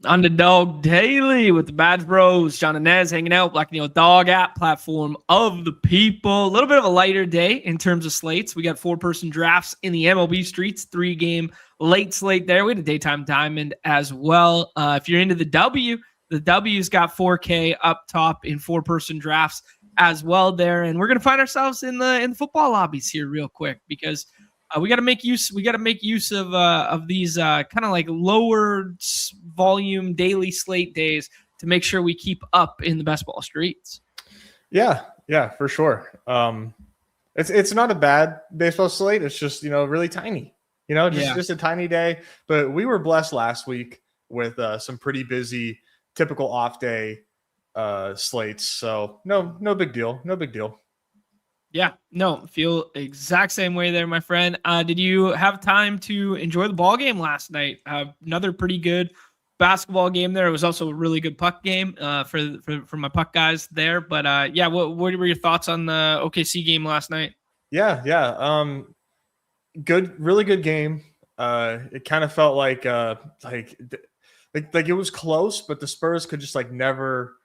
Underdog Daily with the Badge Bros, Jon and Nez hanging out, Black and Yellow Dog app platform of the people. A little bit of a lighter day in terms of slates. We got 4-person drafts in the MLB streets, 3-game late slate there. We had a daytime diamond as well. If you're into the W's got 4K up top in 4-person drafts as well there. And we're going to find ourselves in the football lobbies here real quick because we got to make use of these kind of like lower volume daily slate days to make sure we keep up in the best ball streets. Yeah, for sure. It's not a bad baseball slate. It's just, really tiny, just a tiny day. But we were blessed last week with some pretty busy, typical off day slates. So no big deal. No big deal. Yeah, no, feel exact same way there, my friend. Did you have time to enjoy the ball game last night? Another pretty good basketball game there. It was also a really good puck game for my puck guys there. But what were your thoughts on the OKC game last night? Yeah. Good, really good game. It kind of felt like it was close, but the Spurs could just never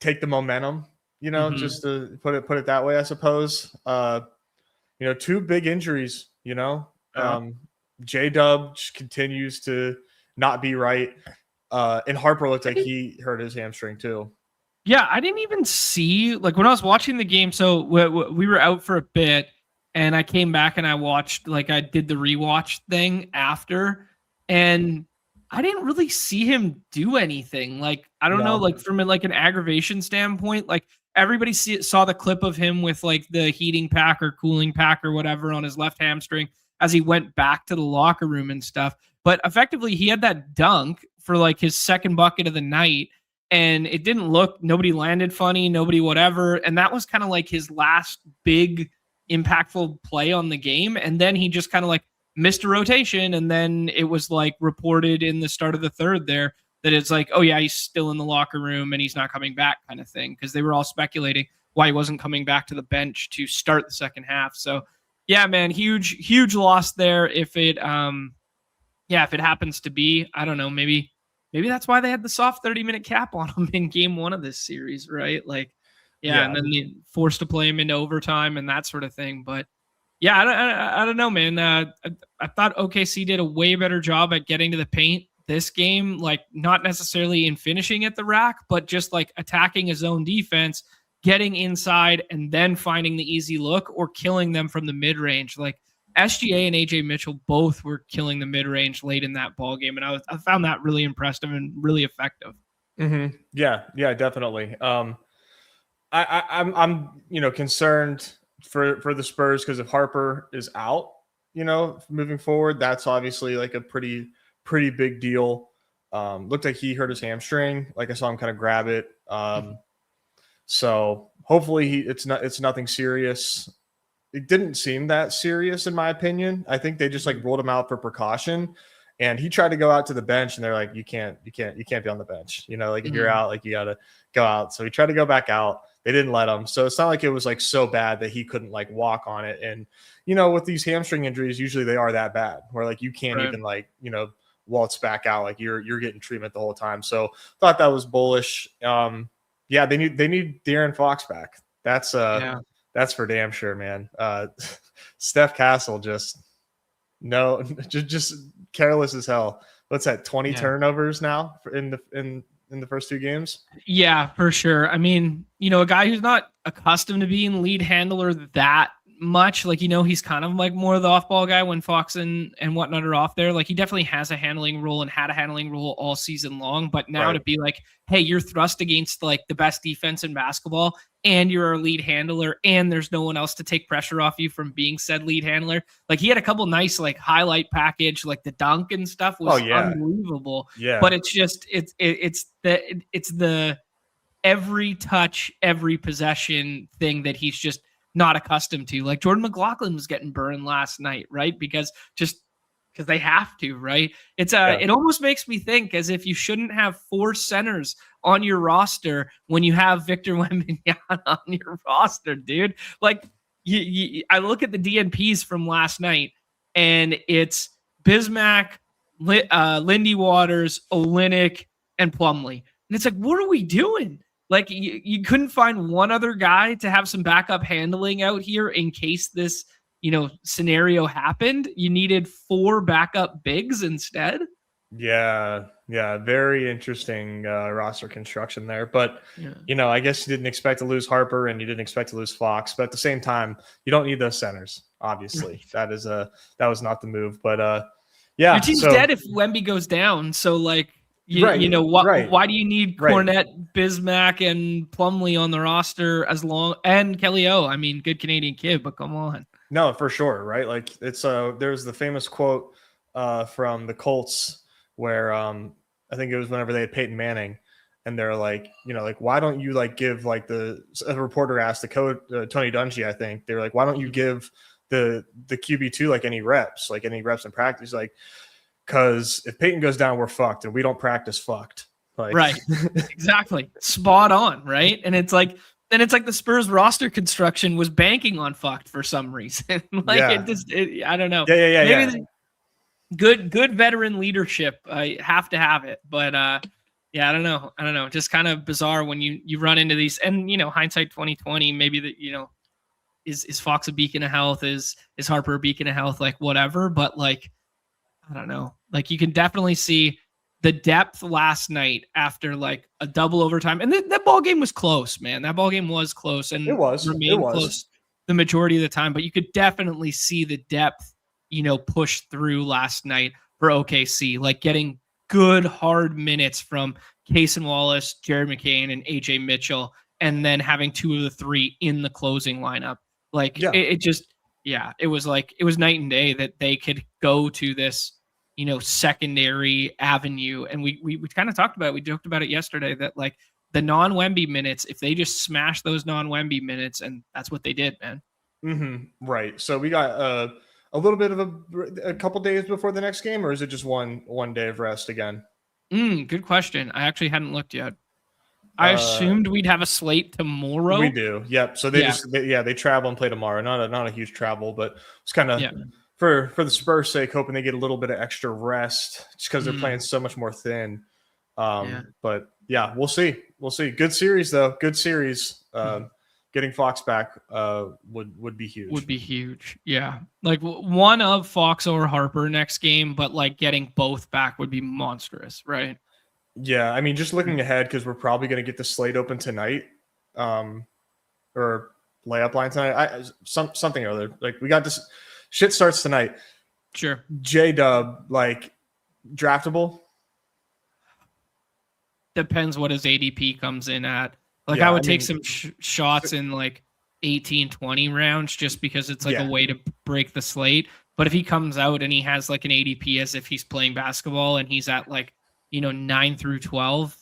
take the momentum. Just to put it that way, I suppose. 2 big injuries, J-Dub continues to not be right. And Harper looked like he hurt his hamstring too. Yeah, I didn't even see, when I was watching the game, so we were out for a bit, and I came back and I watched, I did the rewatch thing after, and I didn't really see him do anything. I don't know, from an aggravation standpoint, everybody saw the clip of him with the heating pack or cooling pack or whatever on his left hamstring as he went back to the locker room and stuff. But effectively, he had that dunk for his second bucket of the night, and it didn't look, nobody landed funny, nobody whatever. And that was kind of his last big impactful play on the game. And then he just kind of missed a rotation. And then it was reported in the start of the third there that it's oh yeah, he's still in the locker room and he's not coming back kind of thing. Cause they were all speculating why he wasn't coming back to the bench to start the second half. So yeah, man, huge loss there. If it happens to be, I don't know, maybe that's why they had the soft 30-minute cap on him in game 1 of this series, right? And then they forced to play him into overtime and that sort of thing. But yeah, I don't know, man. I thought OKC did a way better job at getting to the paint this game, not necessarily in finishing at the rack, but just attacking his own defense, getting inside and then finding the easy look or killing them from the mid-range. SGA and AJ Mitchell both were killing the mid-range late in that ball game, and I found that really impressive and really effective. Mm-hmm. Yeah, definitely. I'm concerned for the Spurs because if Harper is out, moving forward, that's obviously a pretty big deal. Looked like he hurt his hamstring. I saw him kind of grab it. So hopefully it's nothing serious. It didn't seem that serious in my opinion. I think they just ruled him out for precaution, and he tried to go out to the bench and they're like, you can't be on the bench. If you're out, you got to go out. So he tried to go back out. They didn't let him. So it's not like it was so bad that he couldn't walk on it. And, with these hamstring injuries, usually they are that bad where you can't even waltz back out. You're getting treatment the whole time. So thought that was bullish. They need De'Aaron Fox back. That's for damn sure, man. Steph Castle just careless as hell. What's that? 20 turnovers now in the first 2 games? Yeah, for sure. I mean, a guy who's not accustomed to being lead handler that much, he's kind of more the off-ball guy when Fox and whatnot are off there. He definitely has a handling role and had a handling role all season long. But now to be hey, you're thrust against the best defense in basketball and you're a lead handler and there's no one else to take pressure off you from being said lead handler. He had a couple nice highlight package, the dunk and stuff was unbelievable. Yeah. But it's just it's the every touch, every possession thing that he's just not accustomed to. Jordan McLaughlin was getting burned last night, right? Because they have to, right? It almost makes me think as if you shouldn't have 4 centers on your roster when you have Victor Wembanyama on your roster, dude. I look at the DNPs from last night, and it's Bismack, Lindy Waters, Olenek, and Plumlee. And it's like, what are we doing? Like, you couldn't find one other guy to have some backup handling out here in case this, scenario happened. You needed 4 backup bigs instead. Yeah. Very interesting roster construction there. But, I guess you didn't expect to lose Harper and you didn't expect to lose Fox. But at the same time, you don't need those centers, obviously. That was not the move. But, your team's dead if Wemby goes down. So, like, why do you need Cornette, Bismack, and Plumlee on the roster and Kelly O? I mean, good Canadian kid, but come on. No, for sure, right? Like, it's there's the famous quote from the Colts where I think it was whenever they had Peyton Manning, and they're like, why don't you give a reporter asked the coach Tony Dungy, I think they were like, why don't you give the QB2 any reps in practice? Like, because if Peyton goes down, we're fucked, and we don't practice fucked. Right, exactly, spot on, right? And it's like the Spurs roster construction was banking on fucked for some reason. I don't know. Yeah. Good veteran leadership. I have to have it, but I don't know. Just kind of bizarre when you run into these, and hindsight 2020, maybe that is Fox a beacon of health? Is Harper a beacon of health? Like, whatever, but I don't know. Like, you can definitely see the depth last night after a double overtime, and that ball game was close, man. That ball game was close, and remained close the majority of the time. But you could definitely see the depth, push through last night for OKC, getting good hard minutes from Case and Wallace, Jared McCain, and AJ Mitchell, and then having 2 of the 3 in the closing lineup. It was night and day that they could go to this, secondary avenue. And we kind of talked about it. We joked about it yesterday that the non-Wemby minutes, if they just smash those non-Wemby minutes, and that's what they did, man. Mm-hmm. Right. So we got a little bit of a couple days before the next game, or is it just one day of rest again? Good question. I actually hadn't looked yet. I assumed we'd have a slate tomorrow. We do. Yep. So they travel and play tomorrow. Not a huge travel, but it's kind of for the Spurs' sake, hoping they get a little bit of extra rest just because they're playing so much more thin. But we'll see. Good series though. Good series. Getting Fox back would be huge. Would be huge. Yeah. One of Fox or Harper next game, but getting both back would be monstrous, right? Yeah, I mean, just looking ahead, because we're probably going to get the slate open tonight, or layup line tonight. Something or other. We got this. Shit starts tonight. Sure. J-Dub, draftable? Depends what his ADP comes in at. I would take some shots in 18, 20 rounds just because it's a way to break the slate. But if he comes out and he has an ADP as if he's playing basketball and he's at 9 through 12,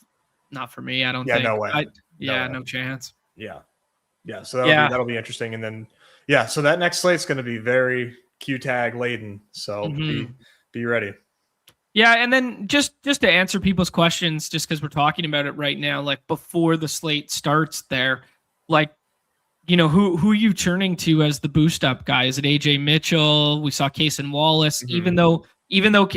not for me. I don't think. No way. No chance. Yeah. So that'll be interesting. And then so that next slate's going to be very Q tag laden. So be ready. Yeah, and then just to answer people's questions, just because we're talking about it right now, before the slate starts there, who are you turning to as the boost up guy? Is it AJ Mitchell? We saw Case and Wallace, even though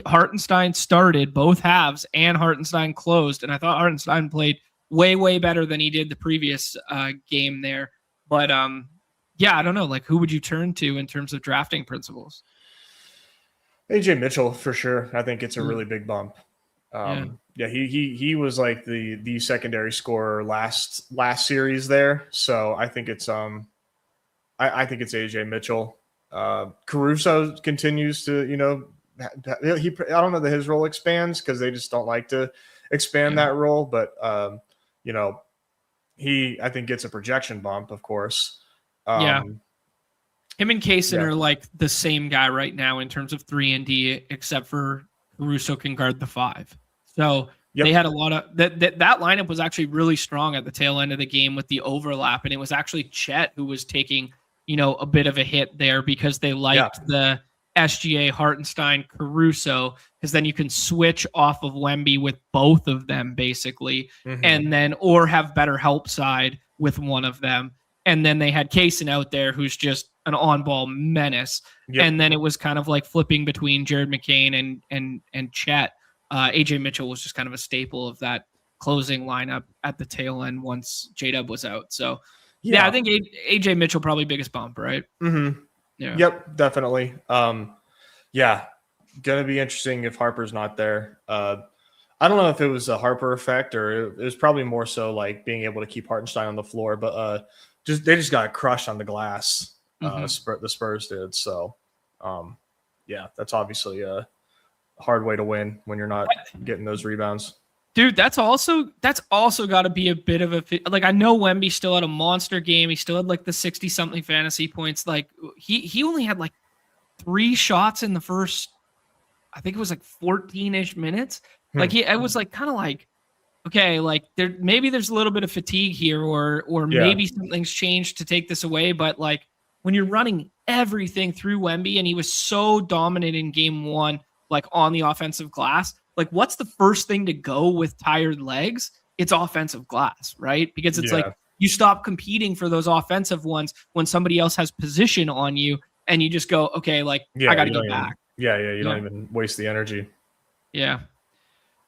Hartenstein started both halves and Hartenstein closed, and I thought Hartenstein played way better than he did the previous game there. But I don't know, who would you turn to in terms of drafting principles? AJ Mitchell for sure. I think it's a really big bump. He was the secondary scorer last series there. So I think it's I think it's AJ Mitchell. Caruso continues to I don't know that his role expands because they just don't like to expand that role, but he I think gets a projection bump, of course. Him and Kaysen are the same guy right now in terms of 3-and-D, except for Caruso can guard the 5. So they had a lot of that lineup was actually really strong at the tail end of the game with the overlap. And it was actually Chet who was taking, a bit of a hit there because they liked the SGA, Hartenstein, Caruso, because then you can switch off of Wemby with both of them basically, and then or have better help side with one of them. And then they had Kaysen out there who's just an on-ball menace. Yep. And then it was kind of like flipping between Jared McCain and Chet. AJ Mitchell was just kind of a staple of that closing lineup at the tail end once J-Dub was out. So yeah, I think AJ Mitchell probably biggest bump, right? Mm-hmm. Yeah. Yep, definitely. Yeah, gonna be interesting if Harper's not there. I don't know if it was a Harper effect or it was probably more so like being able to keep Hartenstein on the floor, but they just got crushed on the glass. The Spurs did. So, yeah, that's obviously a hard way to win when you're not getting those rebounds. Dude, that's also got to be a bit of a like. I know Wemby still had a monster game. He still had like the 60-something fantasy points. Like he only had like 3 shots in the first, I think it was like 14-ish minutes. Like I was like kind of like, okay, like there's a little bit of fatigue here, or maybe something's changed to take this away. But like when you're running everything through Wemby and he was so dominant in game 1, like on the offensive glass, like what's the first thing to go with tired legs? It's offensive glass, right? Because it's like you stop competing for those offensive ones when somebody else has position on you, and you just go, okay, like I got to get back. You don't even waste the energy. Yeah.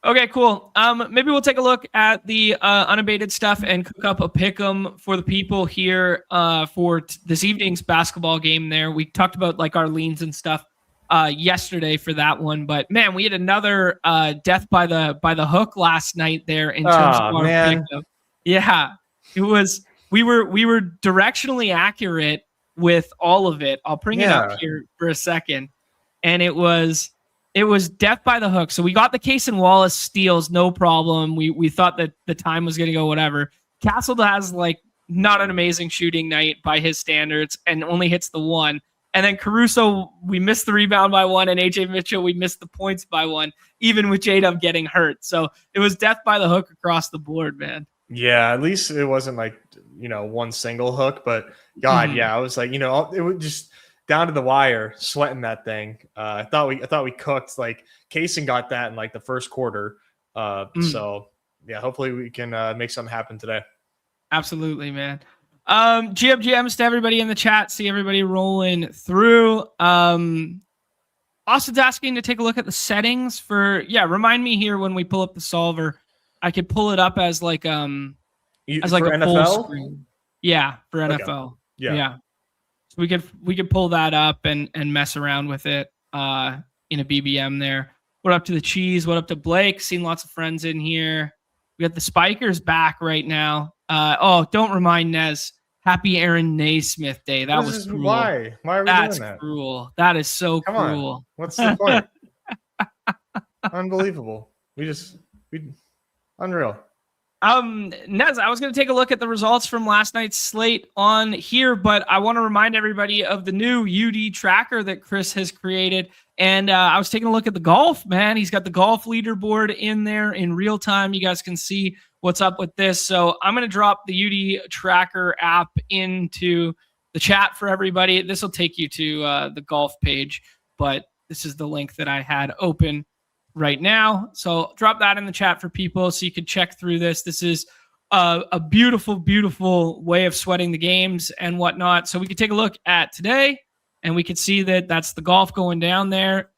Okay, cool. Maybe we'll take a look at the unabated stuff and cook up a pick 'em for the people here for this evening's basketball game there. We talked about like our leans and stuff yesterday for that one, but man, we had another death by the hook last night there in terms of our pick 'em. Yeah, it was we were directionally accurate with all of it. I'll bring it up here for a second, and it was death by the hook. So we got the Case and Wallace steals, no problem. We thought that the time was going to go whatever. Castle has like not an amazing shooting night by his standards and only hits the 1. And then Caruso, we missed the rebound by 1, and AJ Mitchell, we missed the points by 1, even with J-Dub getting hurt. So it was death by the hook across the board, man. Yeah, at least it wasn't like, one single hook, but God, I was like, it was just down to the wire, sweating that thing. I thought we cooked. Like Kaysen got that in like the first quarter. So yeah, hopefully we can make something happen today. Absolutely, man. GMs to everybody in the chat. See everybody rolling through. Austin's asking to take a look at the settings for. Yeah, remind me here when we pull up the solver. I could pull it up as like a NFL? full screen. Yeah, for NFL. Okay. Yeah. So we could pull that up and mess around with it in a BBM there. What up to the cheese? What up to Blake? Seen lots of friends in here. We got the Spikers back right now. Don't remind Nez. Happy Aaron Naismith Day. That was cruel. Why are we doing that? That's cruel. That is so cruel. On. What's the point? Unbelievable. Unreal. Nez, I was going to take a look at the results from last night's slate on here, but I want to remind everybody of the new UDTracker that Chris has created. And I was taking a look at the golf, man. He's got the golf leaderboard in there in real time. You guys can see what's up with this. So I'm going to drop the UDTracker app into the chat for everybody. This will take you to the golf page, but this is the link that I had open right now. So drop that in the chat for people so you can check through this. This is a beautiful, beautiful way of sweating the games and whatnot. So we could take a look at today and we could see that that's the golf going down there.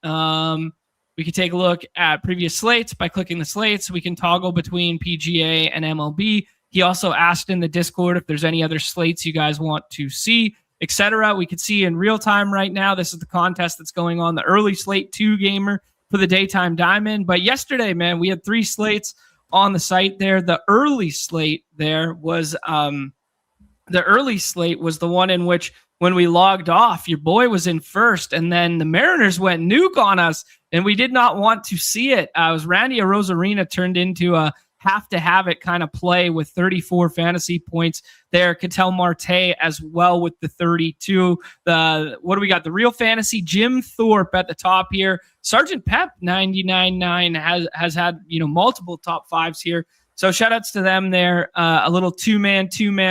We could take a look at previous slates by clicking the slates. We can toggle between PGA and MLB. He also asked in the Discord if there's any other slates you guys want to see, etc. We could see in real time right now. This is the contest that's going on, the early slate 2 gamer for the daytime diamond. But yesterday, man, we had 3 slates on the site there. The early slate there was the one in which when we logged off, your boy was in first, and then the Mariners went nuke on us, and we did not want to see it. It was Randy Arozarena turned into a have to have it kind of play with 34 fantasy points there. Ketel Marte as well with the 32. What do we got? The real fantasy Jim Thorpe at the top here. Sergeant Pep 99.9 has had multiple top 5s here. So shout outs to them there. A little two-man,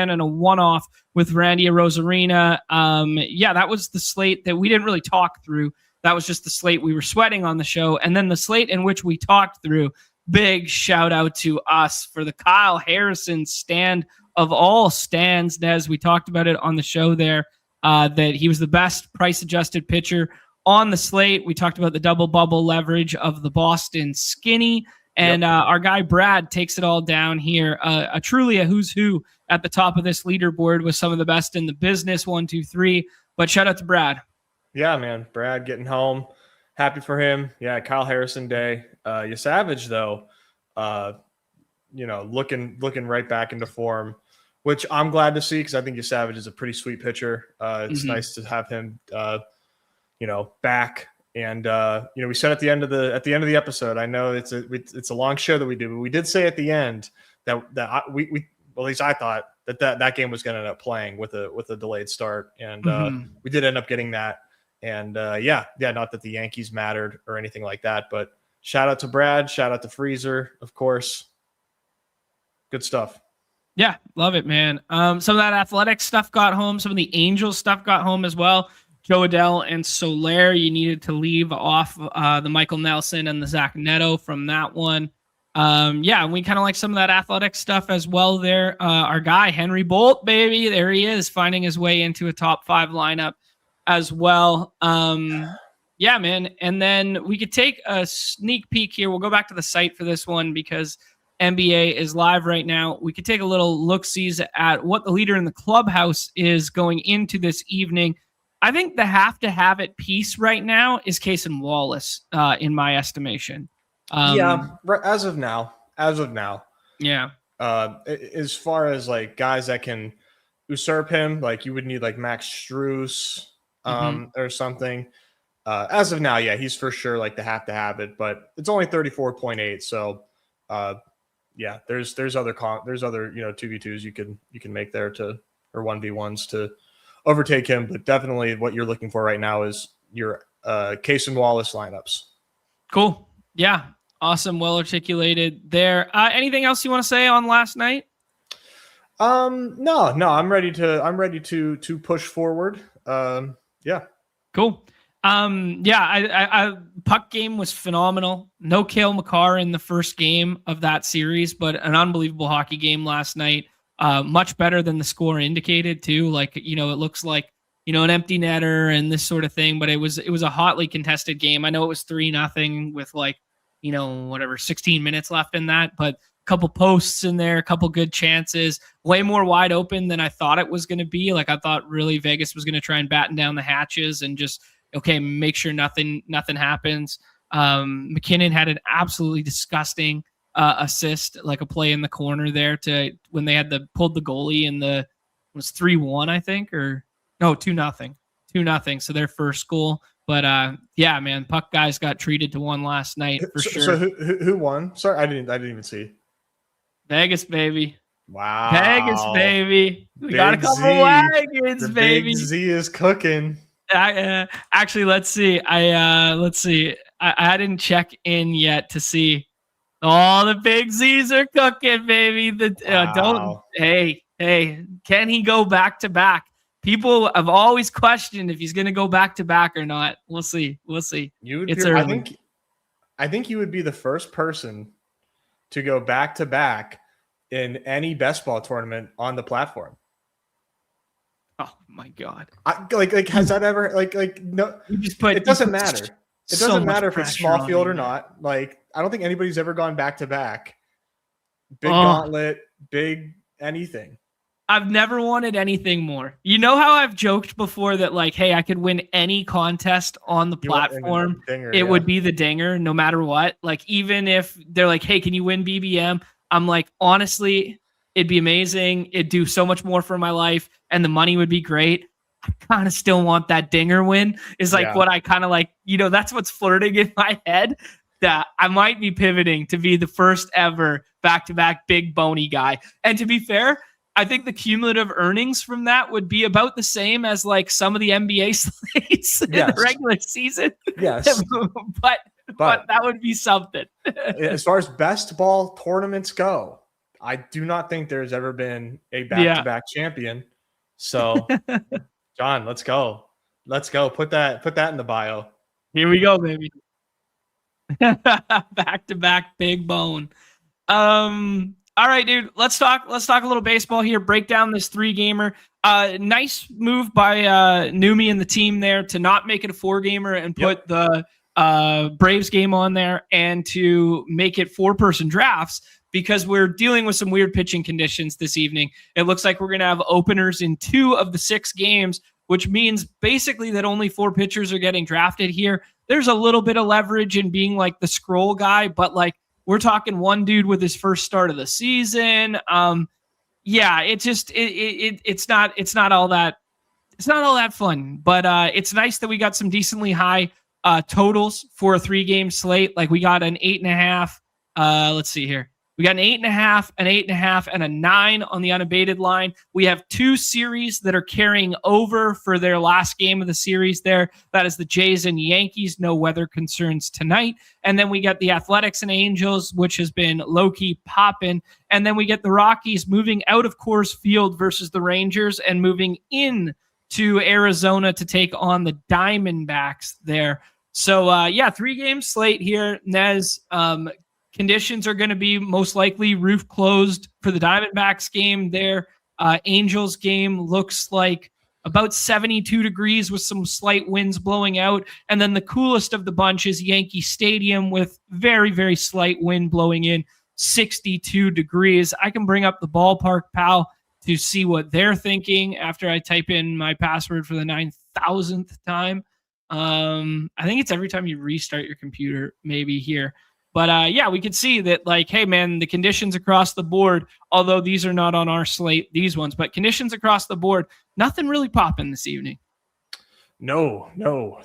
and a one-off with Randy Arozarena. That was the slate that we didn't really talk through. That was just the slate we were sweating on the show. And then the slate in which we talked through. Big shout out to us for the Kyle Harrison stand of all stands, Nez. We talked about it on the show there. that he was the best price-adjusted pitcher on the slate. We talked about the double bubble leverage of the Boston Skinny. And our guy Brad takes it all down here. Truly a who's who at the top of this leaderboard with some of the best in the business. 1, 2, 3. But shout out to Brad. Yeah, man. Brad getting home. Happy for him. Yeah, Kyle Harrison day. You Savage though, looking right back into form, which I'm glad to see because I think you Savage is a pretty sweet pitcher. It's nice to have him, back. And we said at the end of the episode, I know it's a long show that we do, but we did say at the end that at least I thought that game was going to end up playing with a delayed start, and we did end up getting that. And not that the Yankees mattered or anything like that, but shout out to Brad, shout out to Freezer, of course. Good stuff. Yeah, love it, man. Some of that athletic stuff got home. Some of the Angels stuff got home as well. Joe Adell and Soler, you needed to leave off the Michael Nelson and the Zach Neto from that one. And we kind of like some of that athletic stuff as well there. Our guy, Henry Bolt, baby, there he is, finding his way into a top 5 lineup as well. Man. And then we could take a sneak peek here. We'll go back to the site for this one because NBA is live right now. We could take a little look-sees at what the leader in the clubhouse is going into this evening. I think the have it piece right now is Cason Wallace, in my estimation. As of now. Yeah. As far as like guys that can usurp him, like you would need like Max Strus or something. As of now, he's for sure like the have it, but it's only 34.8. So there's other 2v2s you can make there or 1v1s to overtake him, but definitely what you're looking for right now is your Cason Wallace lineups. Cool. Yeah. Awesome. Well articulated there. Anything else you want to say on last night? No, I'm ready to push forward. Cool. I puck game was phenomenal. No Cale Makar in the first game of that series, but an unbelievable hockey game last night. Much better than the score indicated too. Like, it looks like, an empty netter and this sort of thing, but it was a hotly contested game. I know it was 3-0 with 16 minutes left in that, but a couple posts in there, a couple good chances, way more wide open than I thought it was going to be. Like I thought really Vegas was going to try and batten down the hatches and just, make sure nothing happens. McKinnon had an absolutely disgusting assist, like a play in the corner there to when they had pulled the goalie in it was 3-1, I think, or no, 2-0. 2-0. So their first goal. But man, puck guys got treated to one last night for sure. So who won? Sorry, I didn't even see. Vegas, baby. Wow. Vegas, baby. We got a couple wagons, baby. Big Z is cooking. Actually, let's see. I didn't check in yet to see. All the big Z's are cooking, baby. Wow. Hey, can he go back to back? People have always questioned if he's going to go back to back or not. We'll see. I think you would be the first person to go back to back in any best ball tournament on the platform. Oh my God! Has that ever no? It doesn't matter. It doesn't matter if it's small field or not. Like I don't think anybody's ever gone back to back. Big gauntlet, big anything. I've never wanted anything more. You know how I've joked before that hey, I could win any contest on the platform. It would be the dinger no matter what. Like even if they're like, hey, can you win BBM? I'm like, honestly, it'd be amazing. It'd do so much more for my life and the money would be great. I kind of still want that dinger win is what I kind of that's what's flirting in my head, that I might be pivoting to be the first ever back-to-back big bony guy. And to be fair, I think the cumulative earnings from that would be about the same as some of the NBA slates in the regular season. Yes. but that would be something. As far as best ball tournaments go, I do not think there's ever been a back-to-back champion. So, John, let's go. Put that in the bio. Here we go, baby. Back-to-back big bone. All right, dude. Let's talk a little baseball here. Break down this 3-gamer. Nice move by Numi and the team there to not make it a 4-gamer and put the Braves game on there, and to make it 4-person drafts, because we're dealing with some weird pitching conditions this evening. It looks like we're going to have openers in 2 of the 6 games, which means basically that only 4 pitchers are getting drafted here. There's a little bit of leverage in being like the scroll guy, but like we're talking one dude with his first start of the season. Yeah, it's not all that fun, but it's nice that we got some decently high totals for a 3-game slate. Like we got an 8.5. Let's see here. We got an 8.5, an 8.5, and a 9 on the unabated line. We have 2 series that are carrying over for their last game of the series there. That is the Jays and Yankees. No weather concerns tonight. And then we get the Athletics and Angels, which has been low-key popping. And then we get the Rockies moving out of Coors Field versus the Rangers and moving in to Arizona to take on the Diamondbacks there. So, 3-game slate here. Nez, conditions are going to be most likely roof closed for the Diamondbacks game there. Angels game looks like about 72 degrees with some slight winds blowing out. And then the coolest of the bunch is Yankee Stadium with very, very slight wind blowing in, 62 degrees. I can bring up the ballpark, pal, to see what they're thinking after I type in my password for the 9,000th time. I think it's every time you restart your computer, maybe here. But we could see that, like, hey, man, the conditions across the board, although these are not on our slate, these ones, but conditions across the board, nothing really popping this evening. No,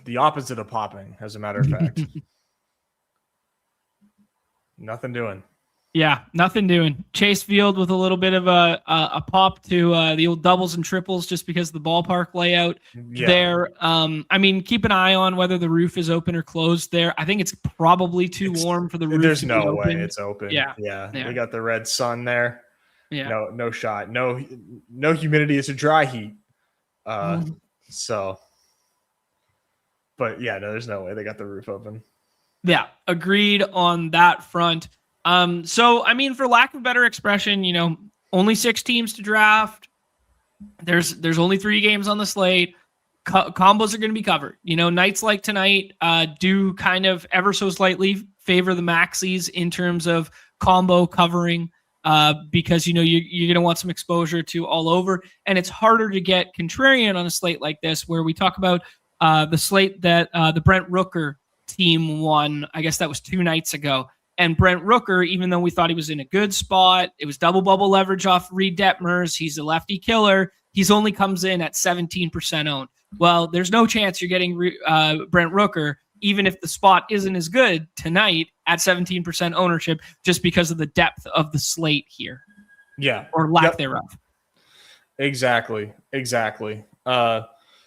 the opposite of popping, as a matter of fact. Nothing doing. Yeah, nothing doing. Chase Field with a little bit of a pop to the old doubles and triples just because of the ballpark layout there. Keep an eye on whether the roof is open or closed there. I think it's probably too warm for the roof. There's no way it's open. Yeah. We got the red sun there. Yeah. No shot. No humidity. It's a dry heat. So, but yeah, no, there's no way they got the roof open. Yeah, agreed on that front. For lack of better expression, only 6 teams to draft. There's only 3 games on the slate. Combos are going to be covered. Nights like tonight do kind of ever so slightly favor the maxis in terms of combo covering because, you're going to want some exposure to all over. And it's harder to get contrarian on a slate like this where we talk about the slate that the Brent Rooker team won. I guess that was 2 nights ago. And Brent Rooker, even though we thought he was in a good spot, it was double bubble leverage off Reed Detmers. He's a lefty killer. He's only comes in at 17% owned. Well, there's no chance you're getting Brent Rooker, even if the spot isn't as good tonight at 17% ownership, just because of the depth of the slate here. Yeah. Or lack thereof. Exactly.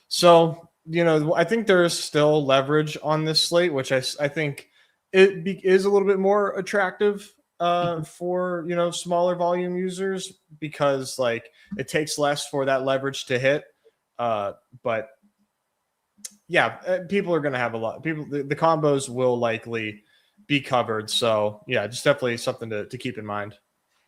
So, I think there is still leverage on this slate, which I think it is a little bit more attractive for smaller volume users because like it takes less for that leverage to hit. But yeah, people are going to have a lot. The combos will likely be covered. So yeah, just definitely something to keep in mind.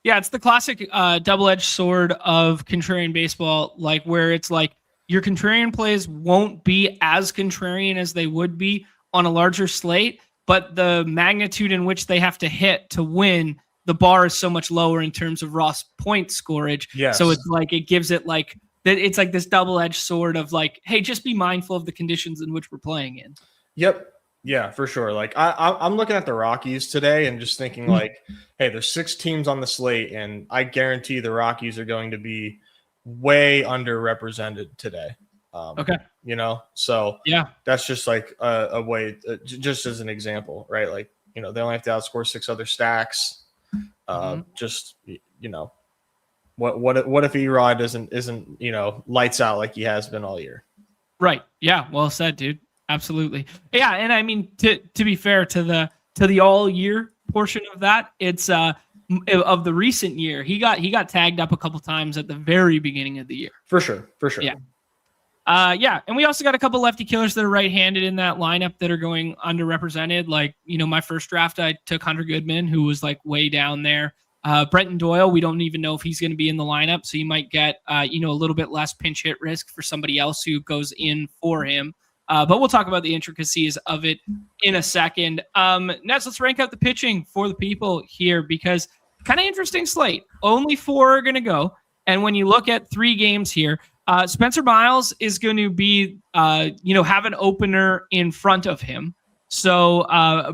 Yeah, it's the classic double-edged sword of contrarian baseball, like where it's like your contrarian plays won't be as contrarian as they would be on a larger slate. But the magnitude in which they have to hit to win, the bar is so much lower in terms of raw point scorage. Yes. So it's like it gives it like that. It's like this double-edged sword of like, hey, just be mindful of the conditions in which we're playing in. Yep. Yeah, for sure. Like I'm looking at the Rockies today and just thinking like, hey, there's 6 teams on the slate, and I guarantee the Rockies are going to be way underrepresented today. Okay. So yeah, that's just like a way, just as an example, right? Like, they only have to outscore 6 other stacks. Just, what if Erod isn't, lights out like he has been all year? Right. Yeah. Well said, dude. Absolutely. Yeah. And to be fair to the all year portion of that, it's of the recent year, he got tagged up a couple times at the very beginning of the year. For sure. Yeah. And we also got a couple lefty killers that are right-handed in that lineup that are going underrepresented. Like, my first draft, I took Hunter Goodman, who was like way down there. Brenton Doyle, we don't even know if he's going to be in the lineup, so you might get a little bit less pinch hit risk for somebody else who goes in for him. But we'll talk about the intricacies of it in a second. Nez, let's rank out the pitching for the people here, because kind of interesting slate. Only 4 are going to go. And when you look at 3 games here, Spencer Miles is going to be, have an opener in front of him. So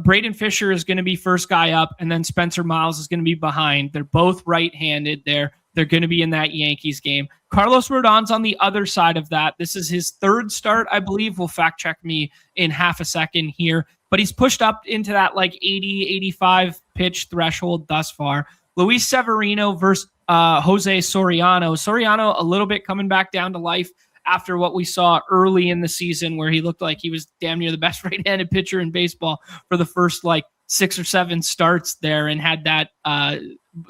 Braden Fisher is going to be first guy up, and then Spencer Miles is going to be behind. They're both right-handed there. They're going to be in that Yankees game. Carlos Rodon's on the other side of that. This is his 3rd start, I believe. Will fact check me in half a second here. But he's pushed up into that like 80, 85 pitch threshold thus far. Luis Severino versus Jose Soriano. Soriano a little bit coming back down to life after what we saw early in the season, where he looked like he was damn near the best right-handed pitcher in baseball for the first like 6 or 7 starts there, and had that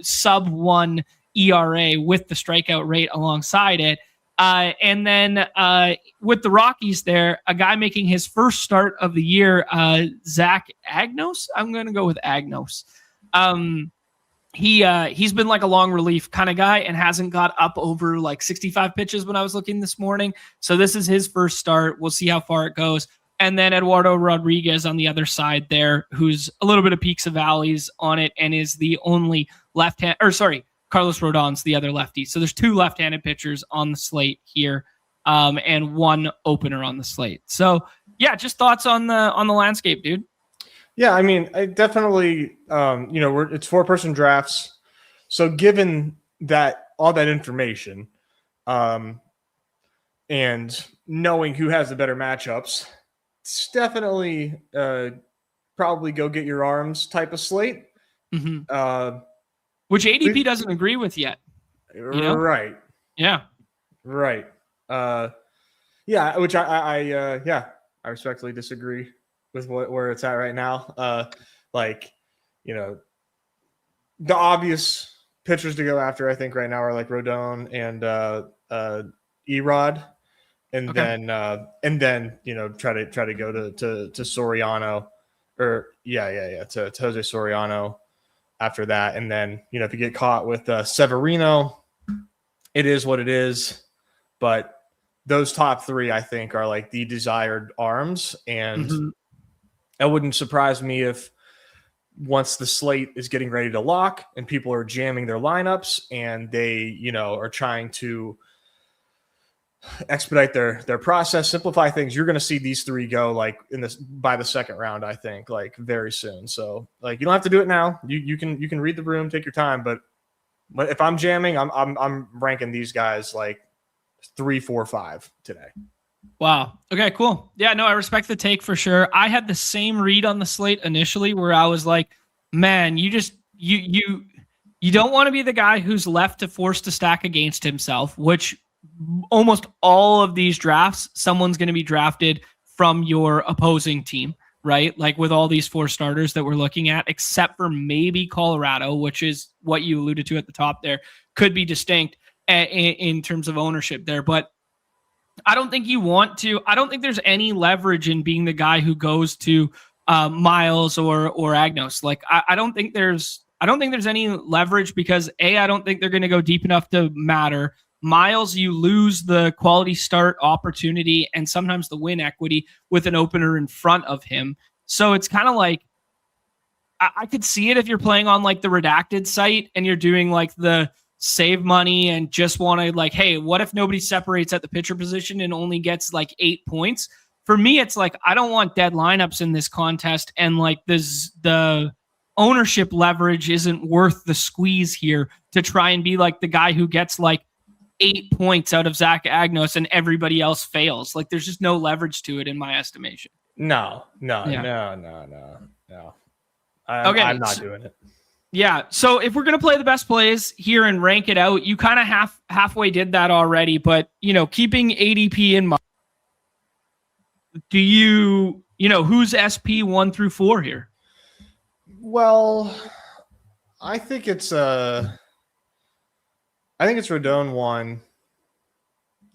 sub 1 ERA with the strikeout rate alongside it. And then with the Rockies there, a guy making his first start of the year, Zach Agnos. I'm going to go with Agnos. He's been like a long relief kind of guy and hasn't got up over like 65 pitches when I was looking this morning. So this is his first start. We'll see how far it goes. And then Eduardo Rodriguez on the other side there, who's a little bit of peaks and valleys on it, and is the only Carlos Rodon's the other lefty. So there's 2 left-handed pitchers on the slate here, and 1 opener on the slate. So yeah, just thoughts on the landscape, dude. Yeah, I mean, I definitely, it's 4-person drafts. So given that all that information, and knowing who has the better matchups, it's definitely probably go get your arms type of slate. Mm-hmm. Which ADP doesn't agree with yet. Right. Yeah. Right. Which I respectfully disagree with where it's at right now. The obvious pitchers to go after, I think right now, are like Rodon and Erod, and then try to go to Soriano, or to Jose Soriano after that. And then if you get caught with Severino, it is what it is. But those top 3, I think, are like the desired arms, and it wouldn't surprise me if once the slate is getting ready to lock and people are jamming their lineups and they, are trying to expedite their process, simplify things, you're going to see these 3 go like by the 2nd round, I think, like very soon. So like, you don't have to do it now. You can read the room, take your time, but if I'm jamming, I'm ranking these guys like 3, 4, 5 today. Wow. Okay, cool. Yeah, no, I respect the take for sure. I had the same read on the slate initially, where I was like, man, you don't want to be the guy who's left to force to stack against himself, which almost all of these drafts, someone's going to be drafted from your opposing team, right? Like with all these 4 starters that we're looking at, except for maybe Colorado, which is what you alluded to at the top there, could be distinct in terms of ownership there. But I don't think there's any leverage in being the guy who goes to Miles or Agnos. Like I don't think there's any leverage, because I don't think they're going to go deep enough to matter. Miles, you lose the quality start opportunity and sometimes the win equity with an opener in front of him. So it's kind of like, I could see it if you're playing on like the redacted site and you're doing like the save money and just want to like, hey, what if nobody separates at the pitcher position and only gets like 8 points? For me, it's like, I don't want dead lineups in this contest, and like the ownership leverage isn't worth the squeeze here to try and be like the guy who gets like 8 points out of Zach Agnos and everybody else fails. Like there's just no leverage to it in my estimation. No. I'm not doing it. Yeah. So if we're going to play the best plays here and rank it out, you kind of halfway did that already, but keeping ADP in mind, do who's SP 1 through 4 here? Well, I think it's Rodon 1.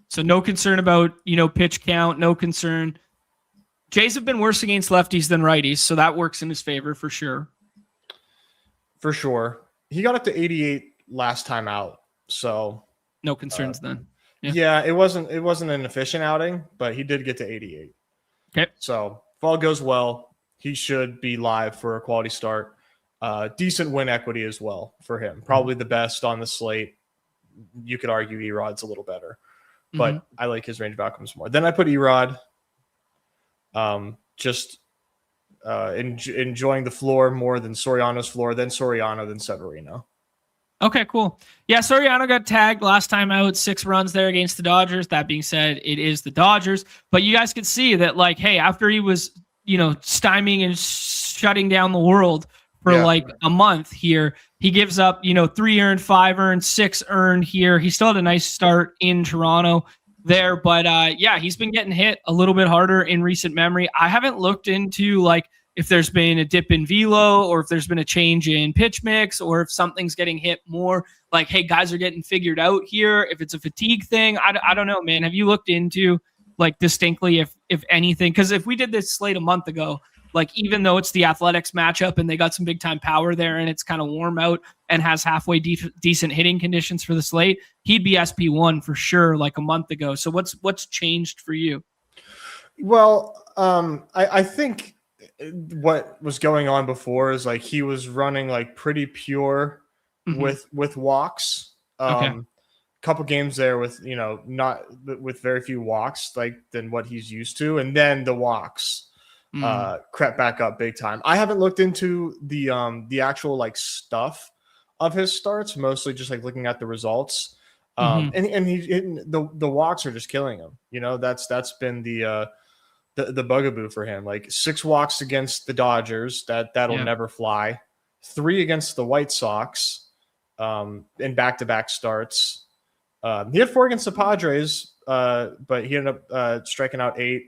So no concern about, pitch count, no concern. Jays have been worse against lefties than righties, so that works in his favor for sure. For sure. He got up to 88 last time out. So no concerns then. Yeah, it wasn't an efficient outing, but he did get to 88. Okay. So if all goes well, he should be live for a quality start. Decent win equity as well for him. Probably the best on the slate. You could argue Erod's a little better, but I like his range of outcomes more. Then I put Erod. Enjoying the floor more than Soriano's floor, then Soriano, then Severino. Okay, cool. Yeah, Soriano got tagged last time out, 6 runs there against the Dodgers. That being said, it is the Dodgers. But you guys could see that, like, hey, after he was, stymieing and shutting down the world for a month here, he gives up, 3 earned, 5 earned, 6 earned here. He still had a nice start in Toronto there. But, he's been getting hit a little bit harder in recent memory. I haven't looked into, if there's been a dip in velo or if there's been a change in pitch mix or if something's getting hit more, hey, guys are getting figured out here. If it's a fatigue thing, I don't know, man. Have you looked into distinctly if anything? Because if we did this slate a month ago, even though it's the Athletics matchup and they got some big time power there and it's kind of warm out and has halfway decent hitting conditions for the slate, he'd be SP1 for sure a month ago. So what's changed for you? Well, I think what was going on before is he was running pretty pure with walks. Couple games there with not with very few walks than what he's used to, and then the walks crept back up big time. I haven't looked into the actual stuff of his starts, mostly just looking at the results. And the walks are just killing him. That's been the bugaboo for him. 6 walks against the Dodgers, that'll never fly. 3 against the White Sox in back-to-back starts. He had 4 against the Padres, but he ended up striking out 8.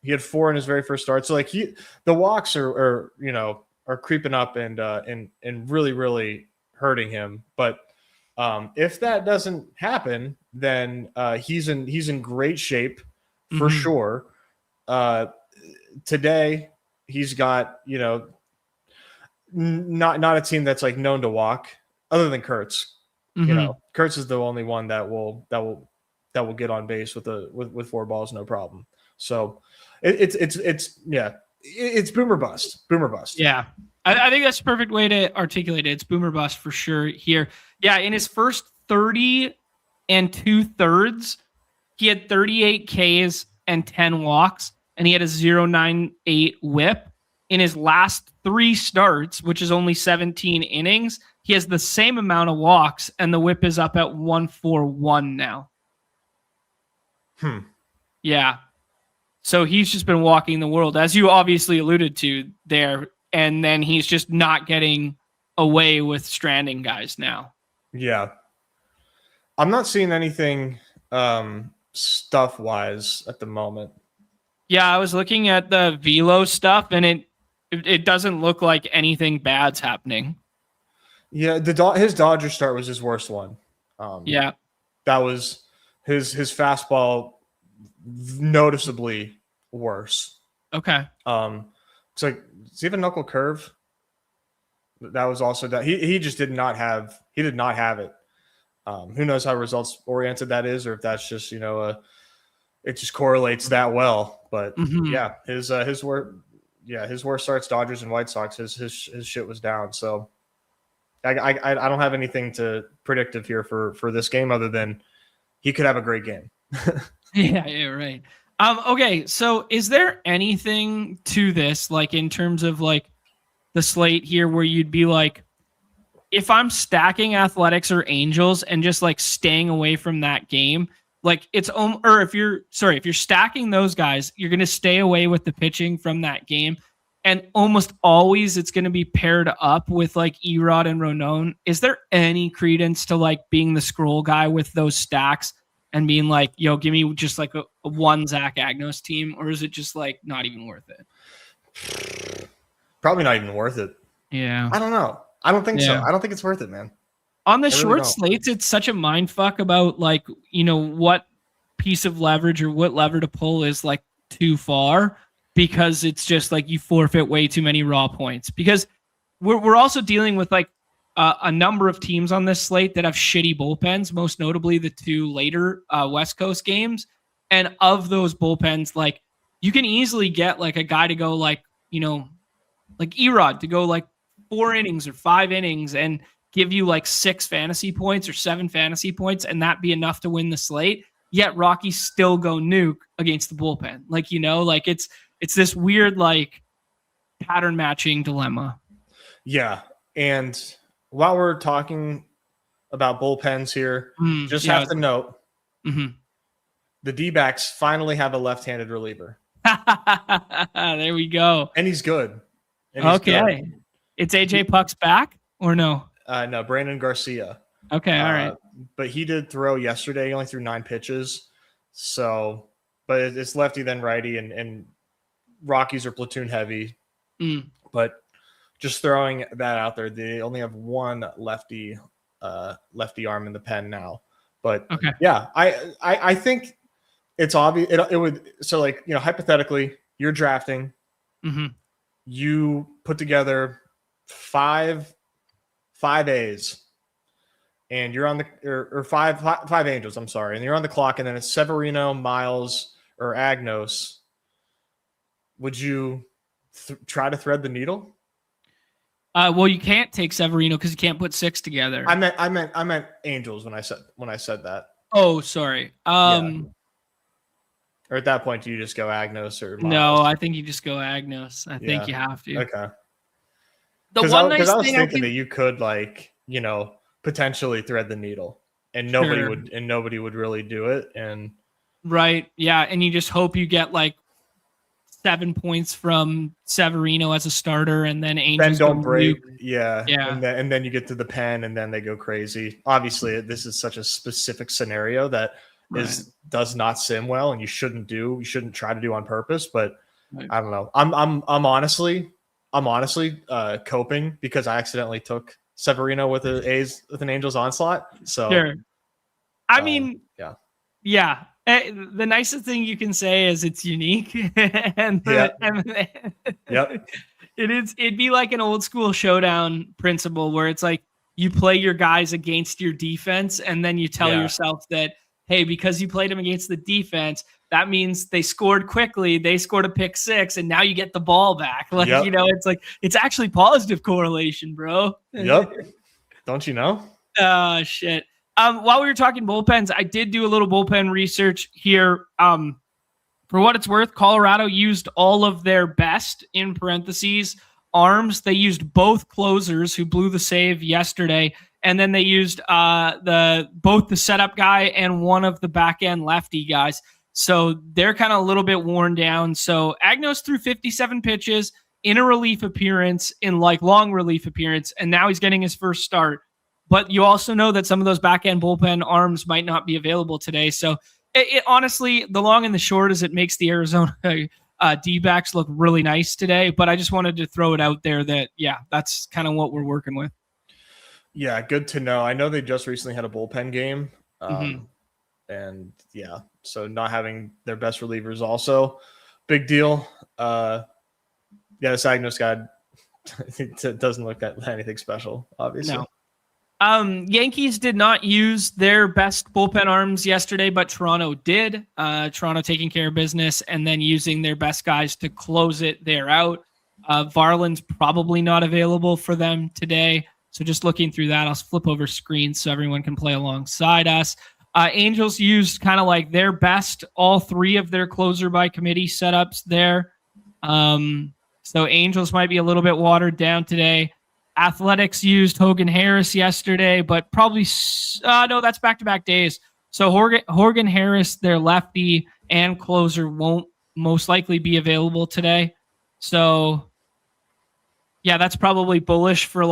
He had 4 in his very first start. So the walks are creeping up and really, really hurting him. But if that doesn't happen, then he's in great shape for sure. Today he's got not a team that's known to walk other than Kurtz. Kurtz is the only one that will get on base with 4 balls, no problem. So it's boomer bust. Yeah. I think that's the perfect way to articulate it. It's boomer bust for sure here. Yeah. In his first 30 2/3, he had 38 Ks and 10 walks, and he had a 0.98 whip. In his last 3 starts, which is only 17 innings, he has the same amount of walks, and the whip is up at 141 now. Yeah. So he's just been walking the world, as you obviously alluded to there, and then he's just not getting away with stranding guys now. Yeah. I'm not seeing anything stuff-wise at the moment. Yeah, I was looking at the velo stuff, and it doesn't look like anything bad's happening. Yeah, his Dodger start was his worst one. Yeah. That was his fastball noticeably worse. Okay. It's does he have a knuckle curve? That was also that he just did not have it. Who knows how results oriented that is, or if that's just it just correlates that well. But yeah, his worst starts, Dodgers and White Sox, his shit was down. So I don't have anything to predictive here for this game other than he could have a great game. Yeah, right. Okay, so is there anything to this, in terms of the slate here, where you'd be if I'm stacking Athletics or Angels and just staying away from that game, or if you're stacking those guys, you're going to stay away with the pitching from that game. And almost always it's going to be paired up with Erod and Ronon. Is there any credence to being the scroll guy with those stacks and being yo, give me just a one Zach Agnos team? Or is it just not even worth it? Probably not even worth it. Yeah. I don't know. I don't think so. I don't think it's worth it, man. On the short slates, it's such a mind fuck about what piece of leverage or what lever to pull is too far, because it's just you forfeit way too many raw points, because we're also dealing with a number of teams on this slate that have shitty bullpens, most notably the two later West Coast games. And of those bullpens, like you can easily get like a guy to go like, like Erod to go like 4 innings or 5 innings and give you like 6 fantasy points or 7 fantasy points, and that be enough to win the slate. Yet Rockies still go nuke against the bullpen. Like, like it's this weird like pattern matching dilemma. Yeah. And while we're talking about bullpens here, have to note the D-backs finally have a left-handed reliever. There we go. And he's good. Okay. Good. It's AJ Puck's back or no? No, Brandon Garcia. Okay, all right. But he did throw yesterday. He only threw 9 pitches. So, but it's lefty then righty, and Rockies are platoon heavy. But just throwing that out there, they only have one lefty arm in the pen now. But yeah, I think it's obvious. It would, so like, hypothetically, you're drafting, you put together five A's, and you're on the or five Angels. I'm sorry, and you're on the clock, and then it's Severino, Miles, or Agnos. Would you try to thread the needle? Well, you can't take Severino because you can't put 6 together. I meant Angels when I said that. Oh, sorry. Or at that point, do you just go Agnos or Miles? No, I think you just go Agnos. I think you have to. Okay. Because I was thinking that you could potentially thread the needle, and nobody would really do it. And right, yeah, and you just hope you get like 7 points from Severino as a starter, and then Angels don't break. Yeah. And then you get to the pen, and then they go crazy. Obviously, this is such a specific scenario that does not sim well, and you shouldn't try to do on purpose. But I don't know. I'm honestly coping because I accidentally took Severino with an Angels onslaught. So sure. I mean, yeah. The nicest thing you can say is it's unique, and it'd be like an old school showdown principle where it's like you play your guys against your defense, and then you tell yourself that, hey, because you played them against the defense, that means they scored quickly, they scored a pick 6, and now you get the ball back. Like it's like it's actually positive correlation, bro. Yep. Don't you know? Shit. While we were talking bullpens, I did do a little bullpen research here. For what it's worth, Colorado used all of their best, in parentheses, arms. They used both closers who blew the save yesterday, and then they used both the setup guy and one of the back end lefty guys. So they're kind of a little bit worn down. So Agnos threw 57 pitches in a relief appearance, long relief appearance, and now he's getting his first start. But you also know that some of those back-end bullpen arms might not be available today. So it honestly, the long and the short is it makes the Arizona D-backs look really nice today. But I just wanted to throw it out there that, that's kind of what we're working with. Yeah, good to know. I know they just recently had a bullpen game. And, so not having their best relievers also big deal. This Agnos guy it doesn't look at anything special, obviously. No. Yankees did not use their best bullpen arms yesterday, but Toronto did. Toronto taking care of business and then using their best guys to close it. They're out. Varland's probably not available for them today. So just looking through that, I'll flip over screens so everyone can play alongside us. Angels used kind of like their best, all 3 of their closer by committee setups there. So Angels might be a little bit watered down today. Athletics used Hogan Harris yesterday, but probably no, that's back-to-back days. So Hogan Harris, their lefty and closer, won't most likely be available today. So that's probably bullish for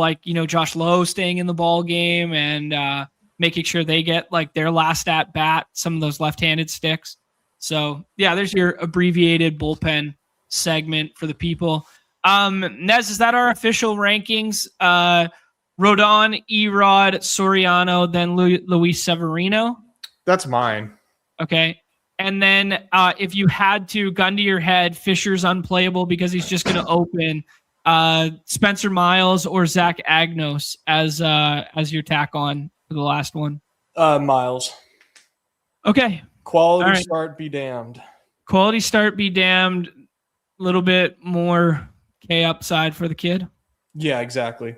Josh Lowe staying in the ball game and making sure they get their last at bat, some of those left-handed sticks. So there's your abbreviated bullpen segment for the people. Nez, is that our official rankings? Rodon, Erod, Soriano, then Luis Severino? That's mine. Okay. And then if you had to, gun to your head, Fisher's unplayable because he's just going to open. Spencer Miles or Zach Agnos as your tack on for the last one? Miles. Okay. Quality start be damned. Quality start be damned. A little bit more K upside for the kid. Yeah, exactly.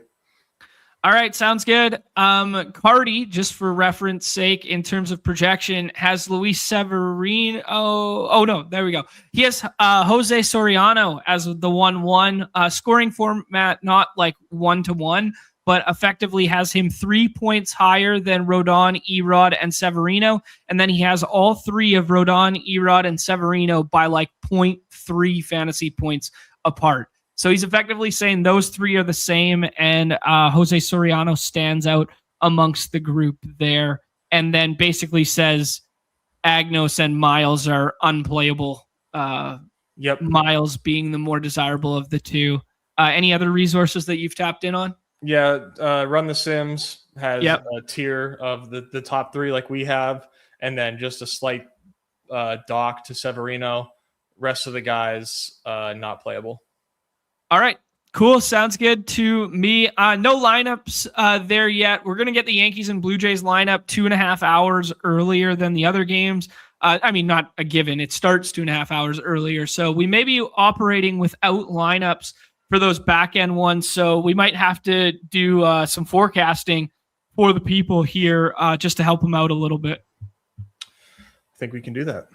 All right, sounds good. Cardi, just for reference sake, in terms of projection, has Luis Severino. Oh no, there we go. He has Jose Soriano as the 1-1 scoring format, not like 1-to-1, but effectively has him 3 points higher than Rodon, Erod, and Severino, and then he has all three of Rodon, Erod, and Severino by like 0.3 fantasy points apart. So he's effectively saying those three are the same, and Jose Soriano stands out amongst the group there, and then basically says Agnos and Miles are unplayable. Miles being the more desirable of the two. Any other resources that you've tapped in on? Yeah, Run the Sims has a tier of the top three like we have, and then just a slight dock to Severino. Rest of the guys not playable. All right, cool. Sounds good to me. No lineups there yet. We're going to get the Yankees and Blue Jays lineup 2.5 hours earlier than the other games. I mean, not a given. It starts 2.5 hours earlier. So we may be operating without lineups for those back end ones. So we might have to do some forecasting for the people here just to help them out a little bit. I think we can do that.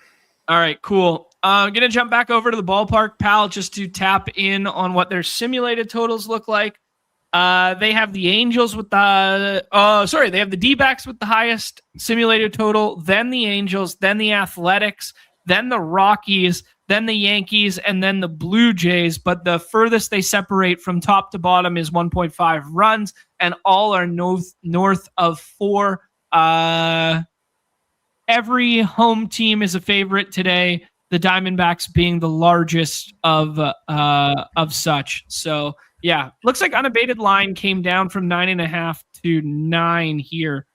All right, cool. I'm going to jump back over to the ballpark, pal, just to tap in on what their simulated totals look like. They have the Angels with they have the D-backs with the highest simulated total, then the Angels, then the Athletics, then the Rockies, then the Yankees, and then the Blue Jays. But the furthest they separate from top to bottom is 1.5 runs, and all are north of 4. Every home team is a favorite today, the Diamondbacks being the largest of such. So, yeah, looks like unabated line came down from 9.5 to 9 here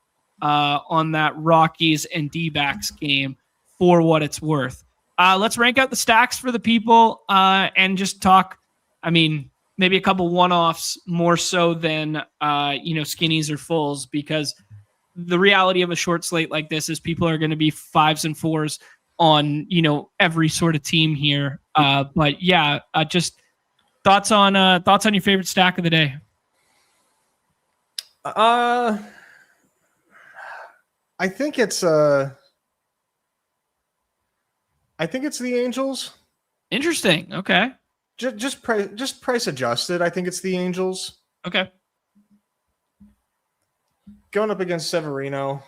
on that Rockies and D-backs game for what it's worth. Let's rank out the stacks for the people and just talk, I mean, maybe a couple one-offs more so than, skinnies or fulls, because the reality of a short slate like this is people are going to be 5s and 4s on, every sort of team here. But yeah, just thoughts on your favorite stack of the day. I think it's the Angels. Interesting. Okay. Just price adjusted. I think it's the Angels. Okay. Going up against Severino,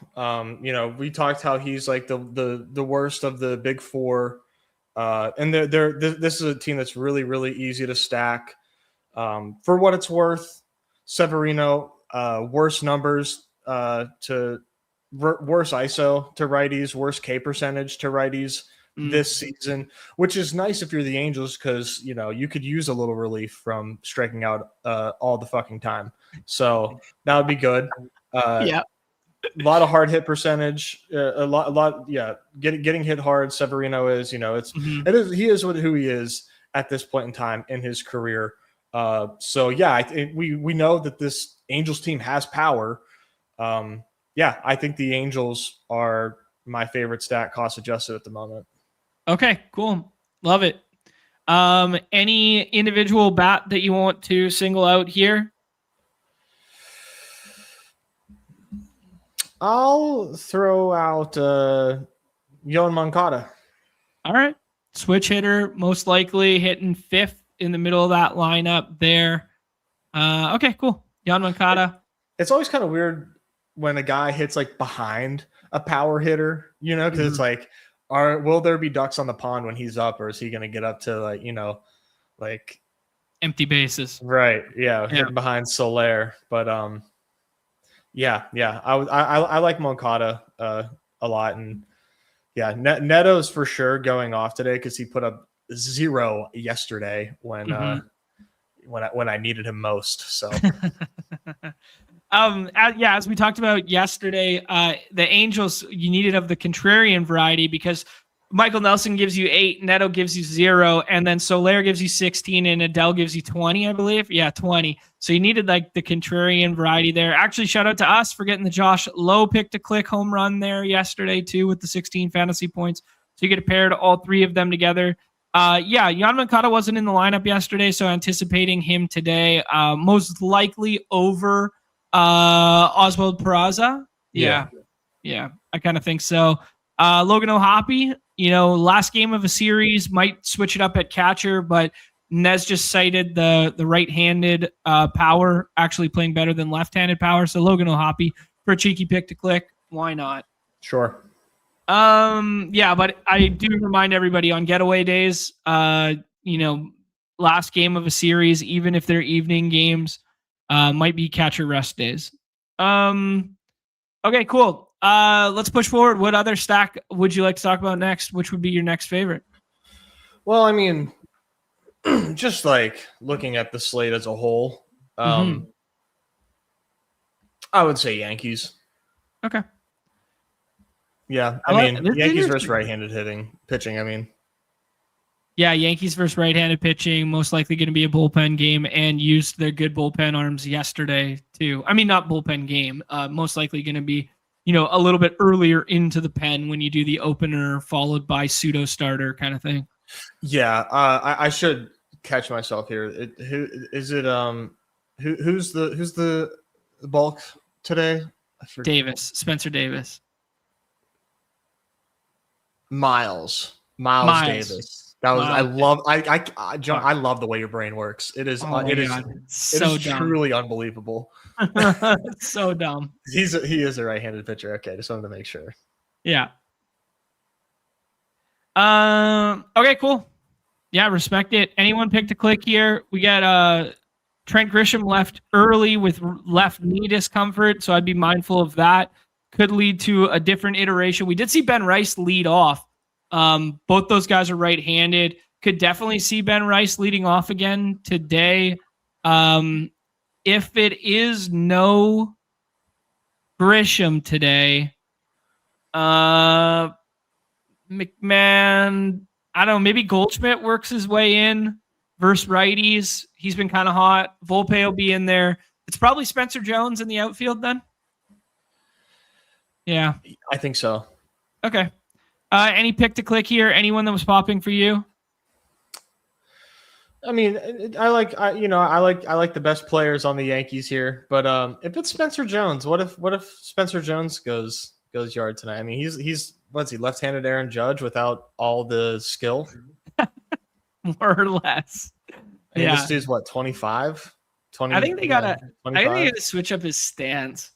we talked how he's like the worst of the big four, and this is a team that's really, really easy to stack. For what it's worth, Severino, worse numbers to worse ISO to righties, worse K percentage to righties this season, which is nice if you're the Angels because you could use a little relief from striking out all the fucking time. So that would be good. A lot of hard hit percentage, a lot. Yeah, getting hit hard. Severino is, he is who he is at this point in time in his career. So yeah, we know that this Angels team has power. I think the Angels are my favorite stat cost adjusted at the moment. Okay, cool, love it. Any individual bat that you want to single out here? I'll throw out Yoan Moncada. All right. Switch hitter, most likely hitting 5th in the middle of that lineup there. Okay, cool. Yoan Moncada. It's always kind of weird when a guy hits like behind a power hitter, because it's like, will there be ducks on the pond when he's up, or is he going to get up to like empty bases? Right. Yeah. Hitting behind Soler. But, Yeah. I like Moncada a lot, and yeah, Neto's for sure going off today because he put up 0 yesterday when I needed him most. So, as we talked about yesterday, the Angels, you needed of the contrarian variety because Michael Nelson gives you 8, Neto gives you 0, and then Soler gives you 16, and Adele gives you 20, I believe. Yeah, 20. So you needed like the contrarian variety there. Actually, shout out to us for getting the Josh Lowe pick to click home run there yesterday too with the 16 fantasy points. So you get a pair to all 3 of them together. Jan Moncada wasn't in the lineup yesterday, so anticipating him today. Most likely over Oswald Peraza. Yeah, I kind of think so. Logan O'Hoppe, last game of a series, might switch it up at catcher, but Nez just cited the right-handed power actually playing better than left-handed power. So Logan O'Hoppe for a cheeky pick to click. Why not? Sure. But I do remind everybody on getaway days, last game of a series, even if they're evening games, might be catcher rest days. Okay, cool. Let's push forward. What other stack would you like to talk about next? Which would be your next favorite? Well, I mean, just like looking at the slate as a whole, I would say Yankees. Okay. Yeah, I mean, Yankees versus right-handed pitching. Yeah, Yankees versus right-handed pitching, most likely going to be a bullpen game, and used their good bullpen arms yesterday too. I mean, not bullpen game. Most likely going to be, a little bit earlier into the pen when you do the opener followed by pseudo starter kind of thing. Yeah, I should catch myself here. Who's the bulk today? Spencer Davis. Miles Davis. That was I love the way your brain works. It is truly unbelievable. So dumb. He is a right-handed pitcher. Okay, just wanted to make sure. Yeah. Okay, cool. Yeah, respect it. Anyone pick to click here? We got Trent Grisham left early with left knee discomfort, so I'd be mindful of that. Could lead to a different iteration. We did see Ben Rice lead off. Both those guys are right-handed. Could definitely see Ben Rice leading off again today. If it is no Grisham today, McMahon, I don't know, maybe Goldschmidt works his way in versus righties. He's been kind of hot. Volpe will be in there. It's probably Spencer Jones in the outfield then. Yeah. I think so. Okay. Any pick to click here? Anyone that was popping for you? I mean, I like the best players on the Yankees here, but if it's Spencer Jones, what if Spencer Jones goes yard tonight? I mean, he's what's he, left-handed Aaron Judge without all the skill? More or less. Yeah. This dude's what, 25? 20? I think they gotta switch up his stance.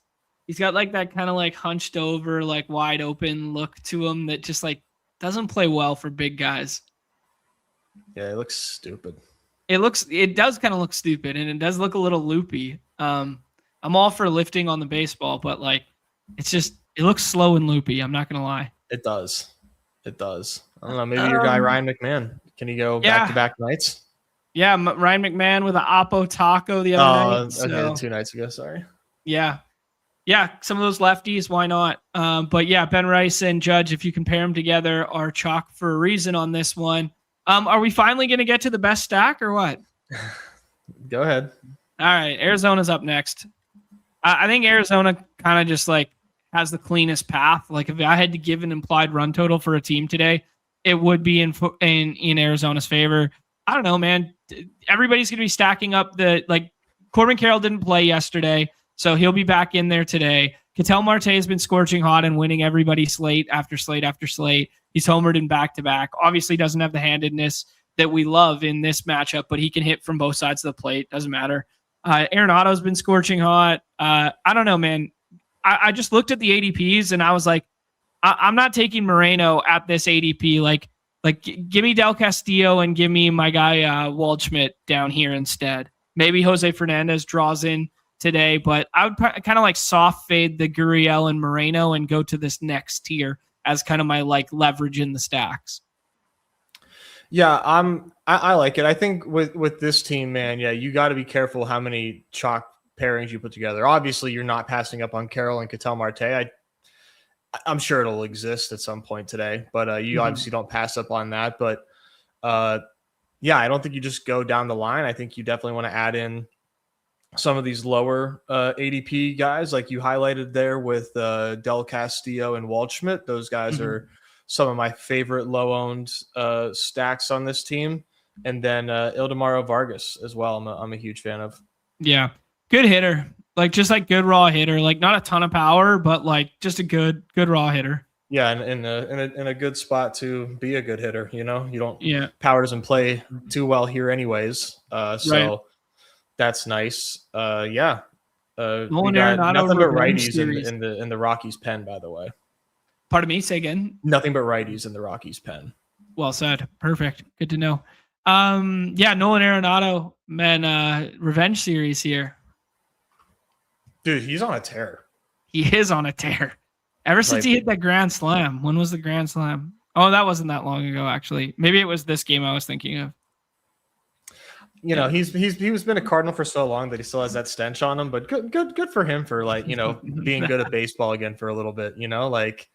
He's got like that kind of like hunched over, like wide open look to him that just like doesn't play well for big guys. Yeah, it looks stupid. It does kind of look stupid, and it does look a little loopy. I'm all for lifting on the baseball, but like it looks slow and loopy. I'm not gonna lie. It does. I don't know. Maybe your guy Ryan McMahon. Can he go back-to-back nights? Yeah, Ryan McMahon with an Oppo taco the other night. Okay, 2 nights ago. Sorry. Yeah, some of those lefties, why not? But yeah, Ben Rice and Judge, if you compare them together, are chalk for a reason on this one. Are we finally going to get to the best stack or what? Go ahead. All right, Arizona's up next. I think Arizona kind of just like has the cleanest path. Like if I had to give an implied run total for a team today, it would be in Arizona's favor. I don't know, man. Everybody's going to be stacking up Corbin Carroll didn't play yesterday, so he'll be back in there today. Ketel Marte has been scorching hot and winning everybody slate after slate after slate. He's homered in back-to-back. Obviously doesn't have the handedness that we love in this matchup, but he can hit from both sides of the plate. Doesn't matter. Arenado's been scorching hot. I don't know, man. I just looked at the ADPs and I was like, I'm not taking Moreno at this ADP. Like give me Del Castillo and give me my guy Waldschmidt down here instead. Maybe Jose Fernandez draws in today, but I would kind of like soft fade the Gurriel and Moreno and go to this next tier as kind of my like leverage in the stacks. Yeah, I like it. I think with this team, man, yeah, you got to be careful how many chalk pairings you put together. Obviously, you're not passing up on Carroll and Ketel Marte. I'm sure it'll exist at some point today, but you obviously don't pass up on that. But yeah, I don't think you just go down the line. I think you definitely want to add in some of these lower ADP guys, like you highlighted there with Del Castillo and Waldschmidt. Those guys are some of my favorite low-owned stacks on this team. And then Ildemaro Vargas as well. I'm a huge fan of. Yeah, good hitter. Like just like good raw hitter. Like not a ton of power, but like just a good raw hitter. Yeah, and in a good spot to be a good hitter. You know, you don't. Yeah, power doesn't play too well here, anyways. So that's nice. Yeah. We got nothing but righties in the Rockies pen, by the way. Pardon me, say again. Nothing but righties in the Rockies pen. Well said. Perfect. Good to know. Yeah, Nolan Arenado, man, revenge series here. Dude, he's on a tear. He is on a tear. Ever since he hit that grand slam. When was the grand slam? Oh, that wasn't that long ago, actually. Maybe it was this game I was thinking of. You know, he was been a Cardinal for so long that he still has that stench on him, but good for him for like, you know, being good at baseball again for a little bit, you know, like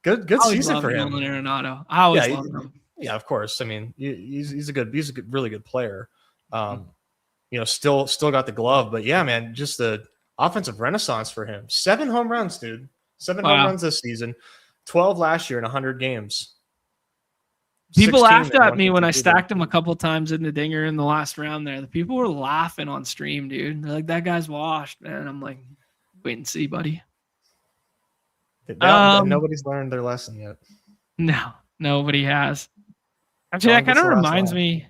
good season for him. Nolan Arenado. I always love him. Yeah, of course. I mean, he's a really good player. You know, still got the glove, but yeah, man, just the offensive renaissance for him. 7 home runs, dude. 7 home runs this season. 12 last year in 100 games. People laughed at me when I stacked him a couple times in the dinger in the last round there. The people were laughing on stream, dude. They're like, that guy's washed, man. I'm like, wait and see, buddy. Nobody's learned their lesson yet. No, nobody has. Actually, that kind of reminds me.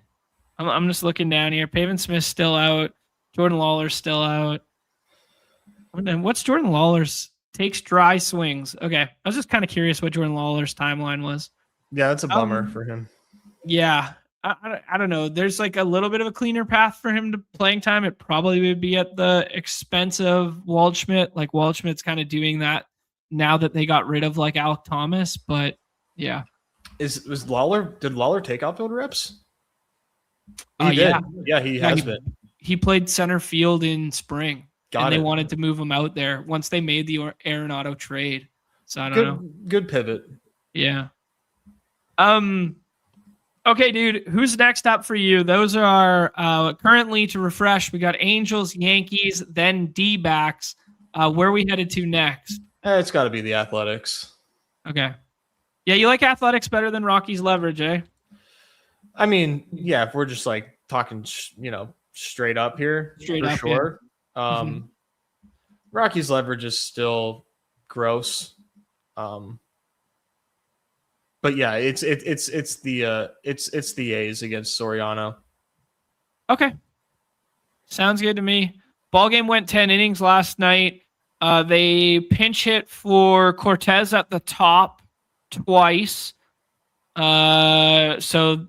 I'm just looking down here. Pavin Smith's still out. Jordan Lawler's still out. And what's Jordan Lawler's? Takes dry swings. Okay. I was just kind of curious what Jordan Lawler's timeline was. Yeah, that's a bummer for him. Yeah. I don't know. There's like a little bit of a cleaner path for him to playing time. It probably would be at the expense of Waldschmidt. Like Waldschmidt's kind of doing that now that they got rid of like Alec Thomas. But yeah. Did Lawler take outfield reps? He did. Yeah, he has been. He played center field in spring. They wanted to move him out there once they made the Arenado trade. So I don't know. Good pivot. Yeah. Okay, dude. Who's next up for you? Those are currently, to refresh, we got Angels, Yankees, then D-backs. Where are we headed to next? It's got to be the Athletics. Okay. Yeah, you like Athletics better than Rockies leverage, eh? I mean, yeah, if we're just like talking, straight up here, for sure. Yeah. Rockies leverage is still gross. But yeah, it's the A's against Soriano. Okay. Sounds good to me. Ball game went 10 innings last night. They pinch hit for Cortez at the top twice. So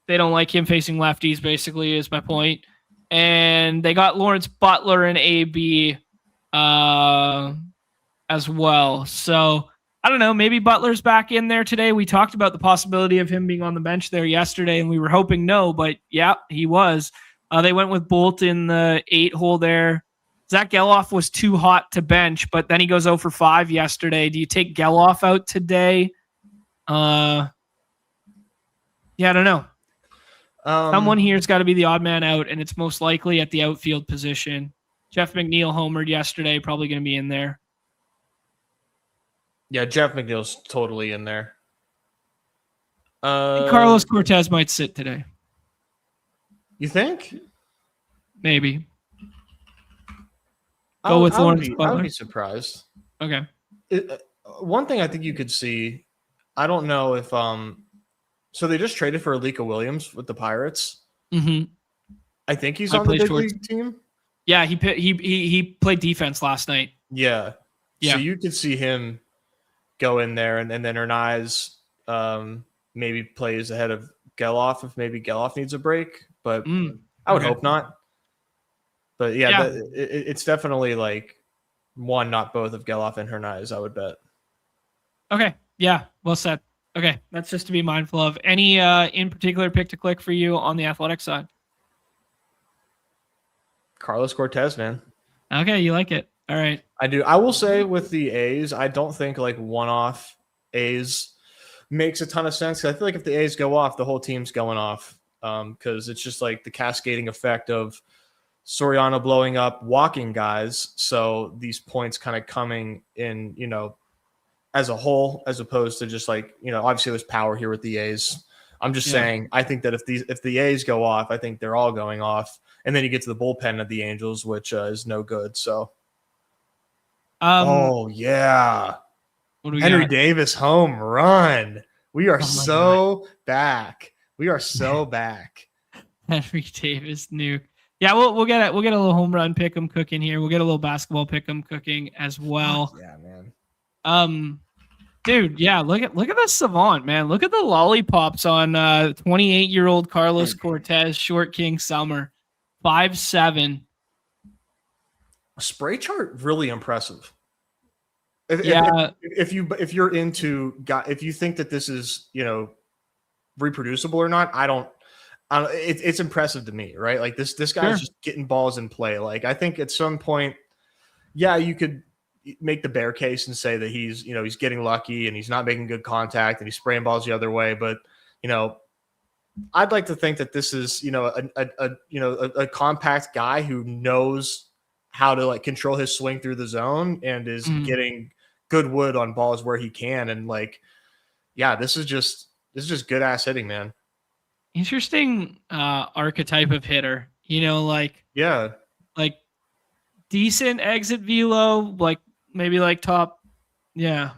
they don't like him facing lefties, basically, is my point. And they got Lawrence Butler and AB as well. So I don't know. Maybe Butler's back in there today. We talked about the possibility of him being on the bench there yesterday, and we were hoping no, but yeah, he was. They went with Bolt in the 8-hole there. Zach Geloff was too hot to bench, but then he goes 0 for 5 yesterday. Do you take Geloff out today? Yeah, I don't know. Someone here's got to be the odd man out, and it's most likely at the outfield position. Jeff McNeil homered yesterday, probably going to be in there. Yeah, Jeff McNeil's totally in there. Carlos Cortez might sit today. You think? Maybe. Go with Lawrence Butler. I would be surprised. Okay. One thing I think you could see, I don't know if so they just traded for Alika Williams with the Pirates. Mm-hmm. I think he's on the big league team. Yeah, he played defense last night. Yeah. So you could see him go in there, and then Hernandez maybe plays ahead of Geloff if maybe Geloff needs a break. But I would hope not. But yeah. It's definitely like one, not both of Geloff and Hernandez, I would bet. Okay. Yeah. Well said. Okay. That's just to be mindful of. Any in particular pick to click for you on the athletic side? Carlos Cortez, man. Okay. You like it. All right. I do. I will say with the A's, I don't think like one-off A's makes a ton of sense. I feel like if the A's go off, the whole team's going off because it's just like the cascading effect of Soriano blowing up, walking guys. So these points kind of coming in, as a whole, as opposed to just like, obviously there's power here with the A's. I'm just saying, I think that if the A's go off, I think they're all going off. And then you get to the bullpen of the Angels, which is no good. So, oh yeah, Henry Davis home run. We are so back. We are so back. Henry Davis nuke. Yeah, we'll get a little home run pick 'em cooking here. We'll get a little basketball pick 'em cooking as well. Yeah, man. Dude, yeah, look at the savant, man. Look at the lollipops on 28-year-old Carlos Cortez, Short King Summer, 5'7". Spray chart really impressive. If you're into if you think that this is reproducible or not, it's impressive to me, right? Like this guy's just getting balls in play. Like I think at some point, yeah, you could make the bear case and say that he's getting lucky and he's not making good contact and he's spraying balls the other way. But I'd like to think that this is a compact guy who knows how to like control his swing through the zone and is getting good wood on balls where he can. And like, yeah, this is just good ass hitting, man. Interesting archetype of hitter, like decent exit velo, like maybe like top, but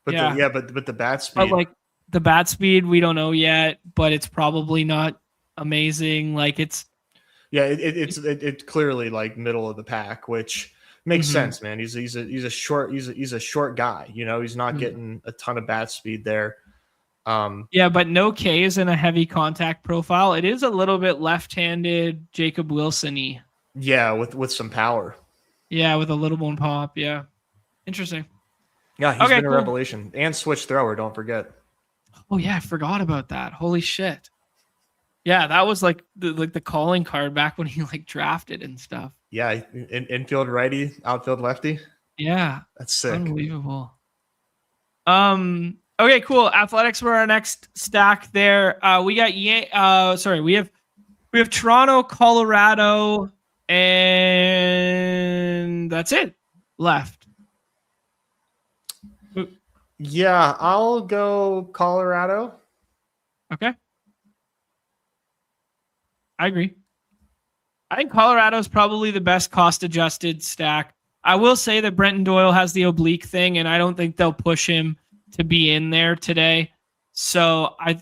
the bat speed, but like the bat speed, we don't know yet, but it's probably not amazing. Like it's clearly like middle of the pack, which makes sense, man. He's a short guy, he's not getting a ton of bat speed there. But no K's in a heavy contact profile. It is a little bit left-handed Jacob Wilson-y. Yeah, with some power. Yeah, with a little bone pop. Yeah. Interesting. Yeah, he's been a revelation. And switch thrower, don't forget. Oh yeah, I forgot about that. Holy shit. Yeah, that was like the calling card back when he like drafted and stuff. Yeah, infield righty, outfield lefty. Yeah. That's sick. Unbelievable. Okay, cool. Athletics were our next stack there. We got we have Toronto, Colorado, and that's it left. Yeah, I'll go Colorado. Okay. I agree. I think Colorado is probably the best cost-adjusted stack. I will say that Brenton Doyle has the oblique thing, and I don't think they'll push him to be in there today. So I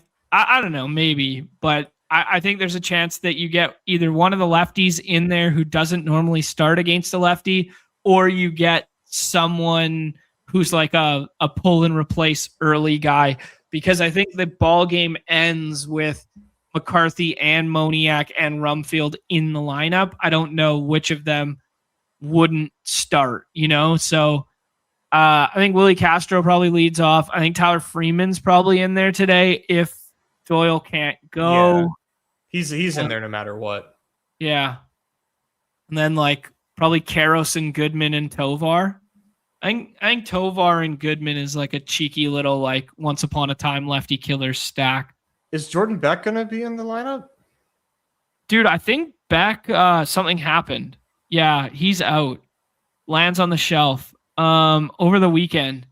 don't know, maybe, but I think there's a chance that you get either one of the lefties in there who doesn't normally start against a lefty, or you get someone who's like a pull and replace early guy, because I think the ball game ends with McCarthy and Moniak and Rumfield in the lineup. I don't know which of them wouldn't start, so I think Willie Castro probably leads off. I think Tyler Freeman's probably in there today if Doyle can't go. Yeah. He's in there no matter what. Yeah. And then like probably Karros and Goodman and Tovar. I think Tovar and Goodman is like a cheeky little like once upon a time lefty killer stack. Is Jordan Beck going to be in the lineup? Dude, I think Beck, something happened. Yeah, he's out. Lands on the shelf. Over the weekend,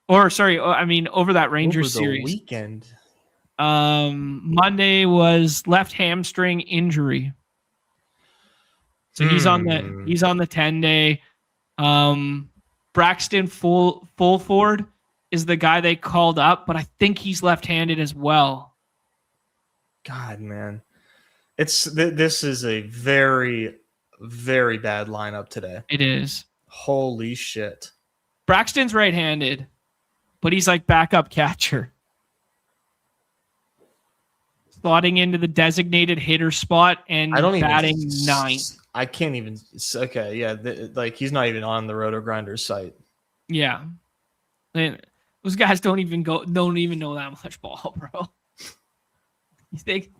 over that Rangers series. Weekend. Monday was left hamstring injury, so he's on the 10-day. Braxton Fulford is the guy they called up, but I think he's left-handed as well. God, man, this is a very, very bad lineup today. It is. Holy shit. Braxton's right-handed, but he's like backup catcher. Slotting into the designated hitter spot and batting ninth. I can't even. Okay, yeah, like he's not even on the Roto Grinders site. Yeah, those guys don't even know that much ball, bro. You think?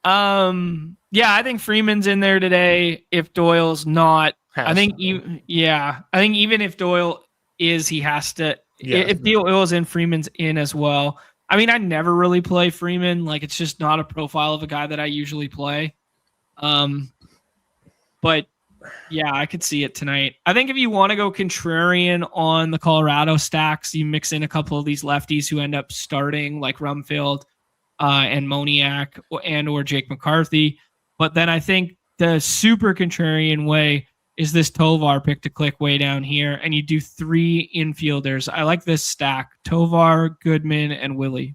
Yeah, I think Freeman's in there today. If Doyle's not, I think even if Doyle is, he has to. Yeah. If Doyle's in, Freeman's in as well. I mean, I never really play Freeman. Like, it's just not a profile of a guy that I usually play. But yeah, I could see it tonight. I think if you want to go contrarian on the Colorado stacks, you mix in a couple of these lefties who end up starting, like Rumfield and Moniak or Jake McCarthy. But then I think the super contrarian way is this Tovar pick to click way down here, and you do 3 infielders. I like this stack: Tovar, Goodman, and Willie.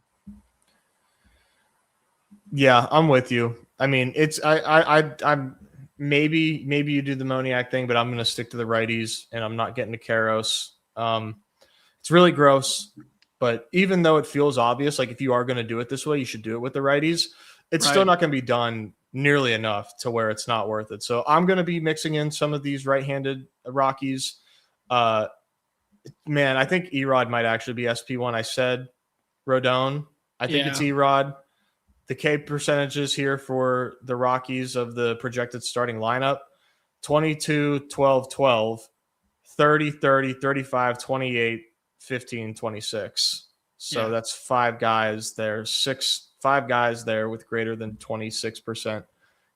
Yeah, I'm with you. I mean, I'm maybe you do the Moniak thing, but I'm going to stick to the righties, and I'm not getting to Karros. It's really gross, but even though it feels obvious, like if you are going to do it this way, you should do it with the righties. It's still not going to be done nearly enough to where it's not worth it. So I'm going to be mixing in some of these right-handed Rockies. Man, I think Erod might actually be SP1. I said Rodon. I think it's Erod. The K percentages here for the Rockies of the projected starting lineup: 22, 12, 12, 30, 30, 35, 28, 15, 26. So that's 5 guys there, 5 guys there with greater than 26%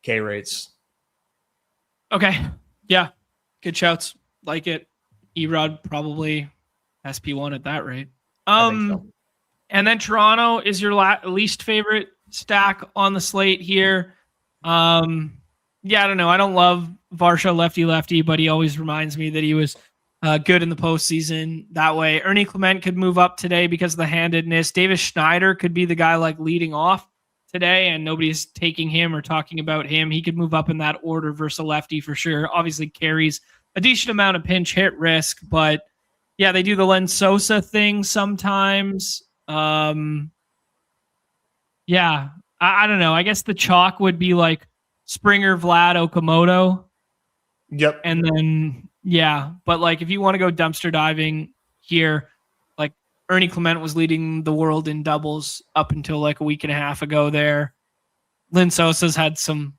K rates. Okay. Yeah. Good shouts. Like it. Erod probably SP1 at that rate. I think so. And then Toronto is your least favorite stack on the slate here. Yeah, I don't know. I don't love Varsho lefty, but he always reminds me that he was good in the postseason that way. Ernie Clement could move up today because of the handedness. Davis Schneider could be the guy like leading off today, and nobody's taking him or talking about him. He could move up in that order versus a lefty for sure. Obviously carries a decent amount of pinch hit risk, but yeah, they do the Len Sosa thing sometimes. Yeah, I don't know. I guess the chalk would be like Springer, Vlad, Okamoto. Yep. And then, yeah, but like if you want to go dumpster diving here, like Ernie Clement was leading the world in doubles up until like a week and a half ago there. Lynn Sosa's had some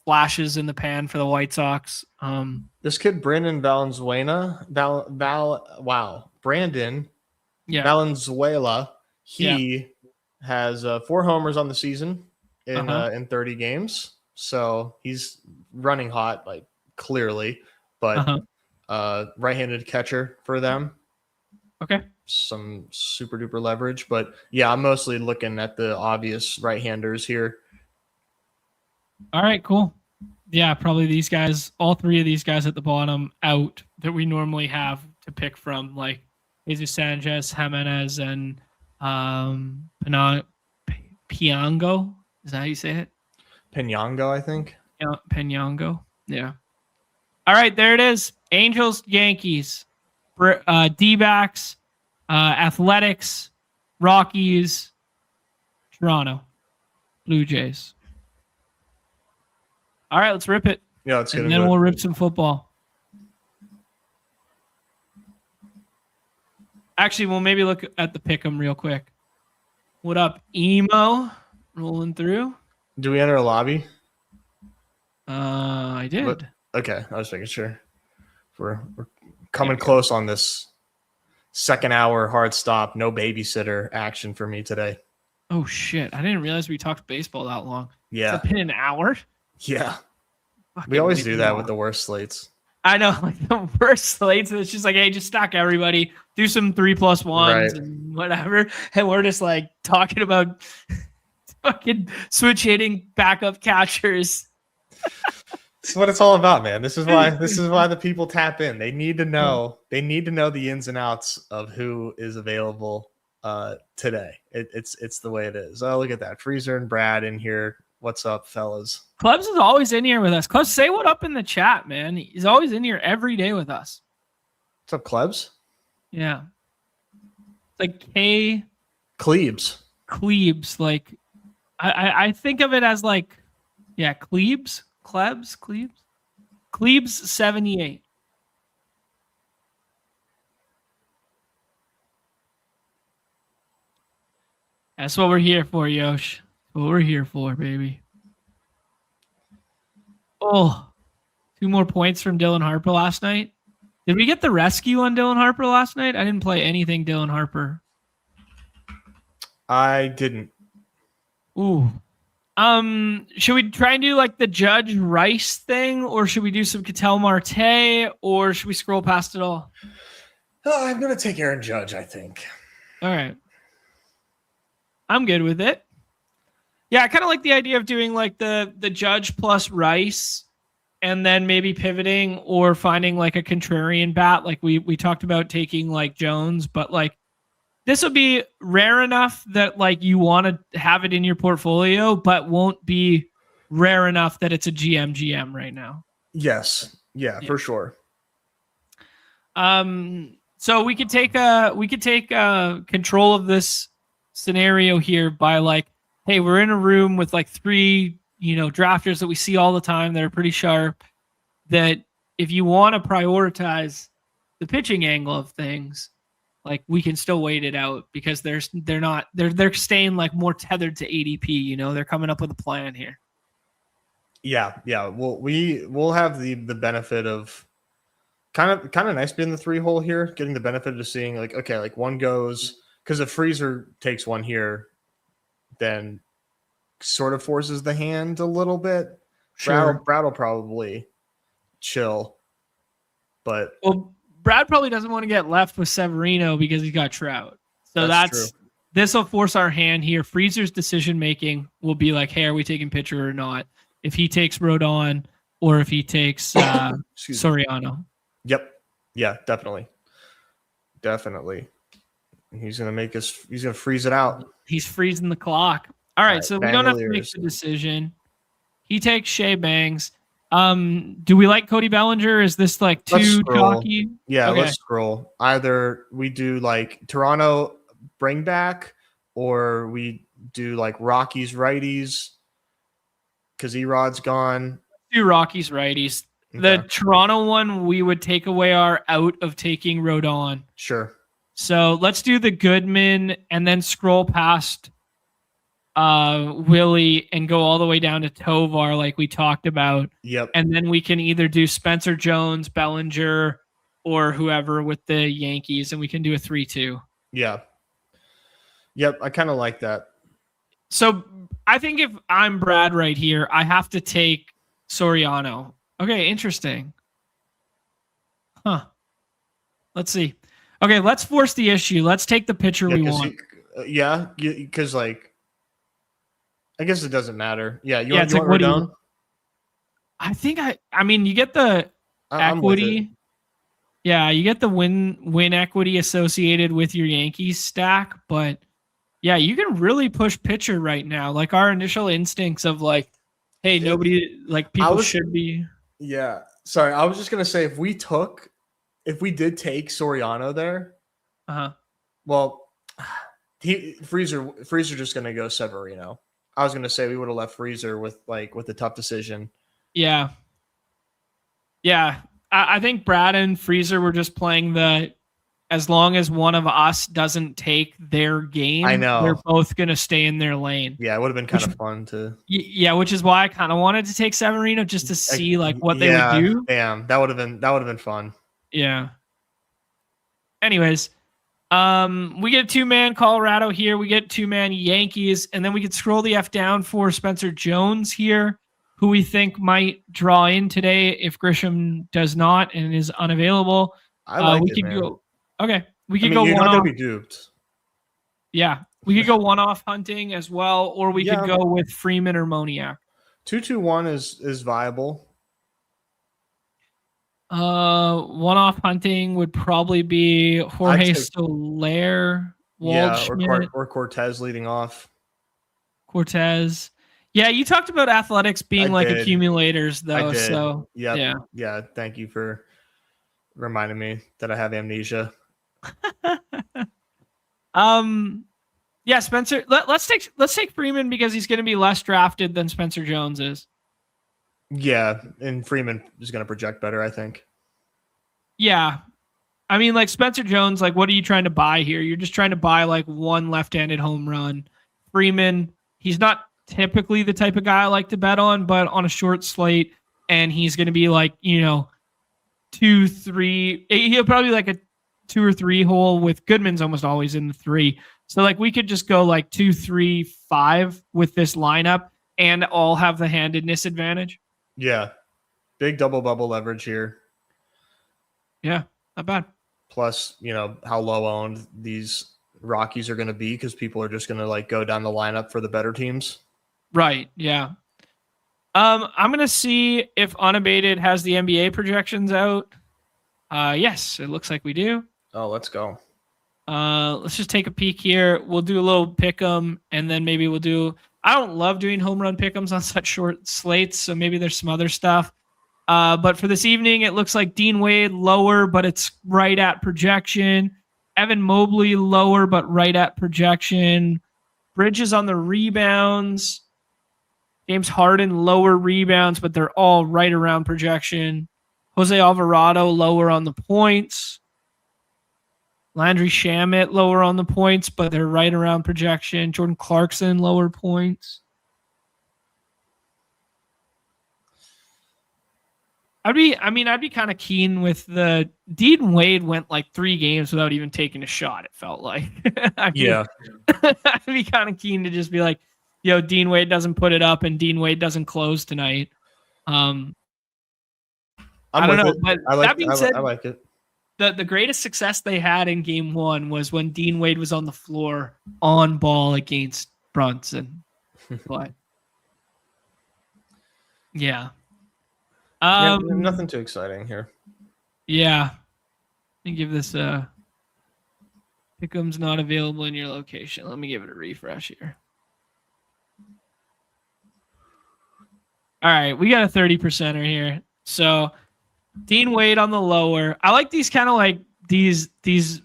flashes in the pan for the White Sox. This kid, Brandon Valenzuela, Brandon Valenzuela, he has 4 homers on the season in 30 games. So he's running hot, like clearly, but right-handed catcher for them. Okay. Some super duper leverage, but yeah, I'm mostly looking at the obvious right-handers here. All right, cool. Yeah, probably these guys, all 3 of these guys at the bottom out that we normally have to pick from, like Jesus Sanchez, Jimenez, and Piango. Is that how you say it? Piango, I think. Yeah, Piango. Yeah. All right, there it is. Angels, Yankees, D-backs, Athletics, Rockies, Toronto, Blue Jays. All right, let's rip it. Yeah, let's get and then we'll rip some football. Actually, we'll maybe look at the pick'em real quick. What up, Emo? Rolling through. Do we enter a lobby? I did. But, okay, I was making sure. We're coming close on this second hour hard stop, no babysitter action for me today. Oh shit! I didn't realize we talked baseball that long. Yeah, it's been an hour. Yeah, we always do that with the worst slates. I know, like the worst slates. It's just like, hey, just stack everybody, do some 3+1s and whatever, and we're just like talking about fucking switch hitting backup catchers. This is what it's all about, man. This is why the people tap in. They need to know. They need to know the ins and outs of who is available today. It's the way it is. Oh, look at that, Freezer and Brad in here. What's up, fellas? Clubs is always in here with us. Clubs, say what up in the chat, man. He's always in here every day with us. What's up, Klebs? Yeah. It's like K. Klebs. Like, I think of it as like, yeah, Klebs. 78. That's what we're here for, Yosh. What we're here for, baby. Oh, 2 more points from Dylan Harper last night. Did we get the rescue on Dylan Harper last night? I didn't play anything Dylan Harper. I didn't. Ooh. Should we try and do like the Judge Rice thing, or should we do some Ketel Marte, or should we scroll past it all? Oh, I'm gonna take Aaron Judge, I think. All right. I'm good with it. Yeah, I kind of like the idea of doing like the Judge plus Rice, and then maybe pivoting or finding like a contrarian bat. Like we talked about taking like Jones, but like this will be rare enough that like you want to have it in your portfolio, but won't be rare enough that it's a GM right now. Yes. Yeah, for sure. So we could take control of this scenario here by like, hey, we're in a room with like 3, drafters that we see all the time that are pretty sharp, that if you want to prioritize the pitching angle of things, like we can still wait it out because they're staying like more tethered to ADP, they're coming up with a plan here. Yeah. Well, we'll have the benefit of kind of nice being the 3 hole here, getting the benefit of seeing like, okay, like one goes, because if Freezer takes one here, then sort of forces the hand a little bit. Sure. Brad will probably chill, but Brad probably doesn't want to get left with Severino because he's got Trout. So this will force our hand here. Freezer's decision making will be like, hey, are we taking pitcher or not? If he takes Rodon or if he takes Soriano. Yep. Yeah, definitely. He's gonna freeze it out. He's freezing the clock. All right, so we don't have to make the decision. He takes Shea Bangs. Do we like Cody Bellinger? Is this like too chalky? Yeah, okay. Let's scroll. Either we do like Toronto bring back, or we do like Rockies righties because Erod's gone. Do Rockies righties. Okay. The Toronto one, we would take away our out of taking Rodon. Sure. So let's do the Goodman and then scroll past Willie and go all the way down to Tovar like we talked about. Yep. And then we can either do Spencer Jones, Bellinger, or whoever with the Yankees, and we can do a 3-2. Yeah. Yep, I kind of like that. So I think if I'm Brad right here, I have to take Soriano. Okay, interesting. Huh. Let's see. Okay, let's force the issue. Let's take the pitcher we want. Because like, I guess it doesn't matter. Yeah, you want like, Rodon? I think I mean, you get the equity. Yeah, you get the win equity associated with your Yankees stack, but yeah, you can really push pitcher right now. Like our initial instincts of like, hey, nobody like people should be. Yeah, sorry, I was just gonna say if we did take Soriano there, well, Freezer just gonna go Severino. I was gonna say we would have left Freezer with the tough decision. Yeah. I think Brad and Freezer were just playing as long as one of us doesn't take their game, I know they're both gonna stay in their lane. Yeah, it would have been kind of fun to. Yeah, which is why I kind of wanted to take Severino just to see like what they would do. Damn, that would have been fun. Yeah. Anyways, we get 2-man Colorado here. We get 2-man Yankees, and then we could scroll the F down for Spencer Jones here, who we think might draw in today if Grisham does not and is unavailable. We could go. Okay, we could go you're one not off. Gonna be duped. Yeah, we could go one-off hunting as well, or we could go with Freeman or Moniak. 2-2-1 is viable. One-off hunting would probably be Jorge Soler, Waldschmidt, or Cortez leading off. Cortez. Yeah, you talked about athletics being accumulators, though. So yeah. Thank you for reminding me that I have amnesia. Yeah, Spencer. Let's take Freeman because he's going to be less drafted than Spencer Jones is. Yeah, and Freeman is going to project better, I think. Yeah. I mean, like Spencer Jones, like what are you trying to buy here? You're just trying to buy like one left-handed home run. Freeman, he's not typically the type of guy I like to bet on, but on a short slate, and he's going to be like, 2, 3. He'll probably like a 2 or 3 hole with Goodman's almost always in the 3. So like we could just go like 2, 3, 5 with this lineup and all have the handedness advantage. Yeah. Big double bubble leverage here. Yeah, not bad. Plus, how low owned these Rockies are going to be because people are just going to like go down the lineup for the better teams. Right. Yeah. I'm going to see if Unabated has the NBA projections out. Yes, it looks like we do. Oh, let's go. Let's just take a peek here. We'll do a little pick 'em, and then maybe we'll do. I don't love doing home run pick 'ems on such short slates, so maybe there's some other stuff. But for this evening, it looks like Dean Wade lower, but it's right at projection. Evan Mobley lower, but right at projection. Bridges on the rebounds. James Harden lower rebounds, but they're all right around projection. Jose Alvarado lower on the points. Landry Shamet lower on the points, but they're right around projection. Jordan Clarkson lower points. I'd be kind of keen with the Dean Wade went like 3 games without even taking a shot. It felt like, yeah, I'd be kind of keen to just be like, Dean Wade doesn't put it up and Dean Wade doesn't close tonight. I don't know, but that being said, I like it. The greatest success they had in game 1 was when Dean Wade was on the floor on ball against Brunson. But yeah. Nothing too exciting here. Yeah. Let me give this a Pick'em's not available in your location. Let me give it a refresh here. All right, we got a 30%er here. So Dean Wade on the lower. I like these kind of like these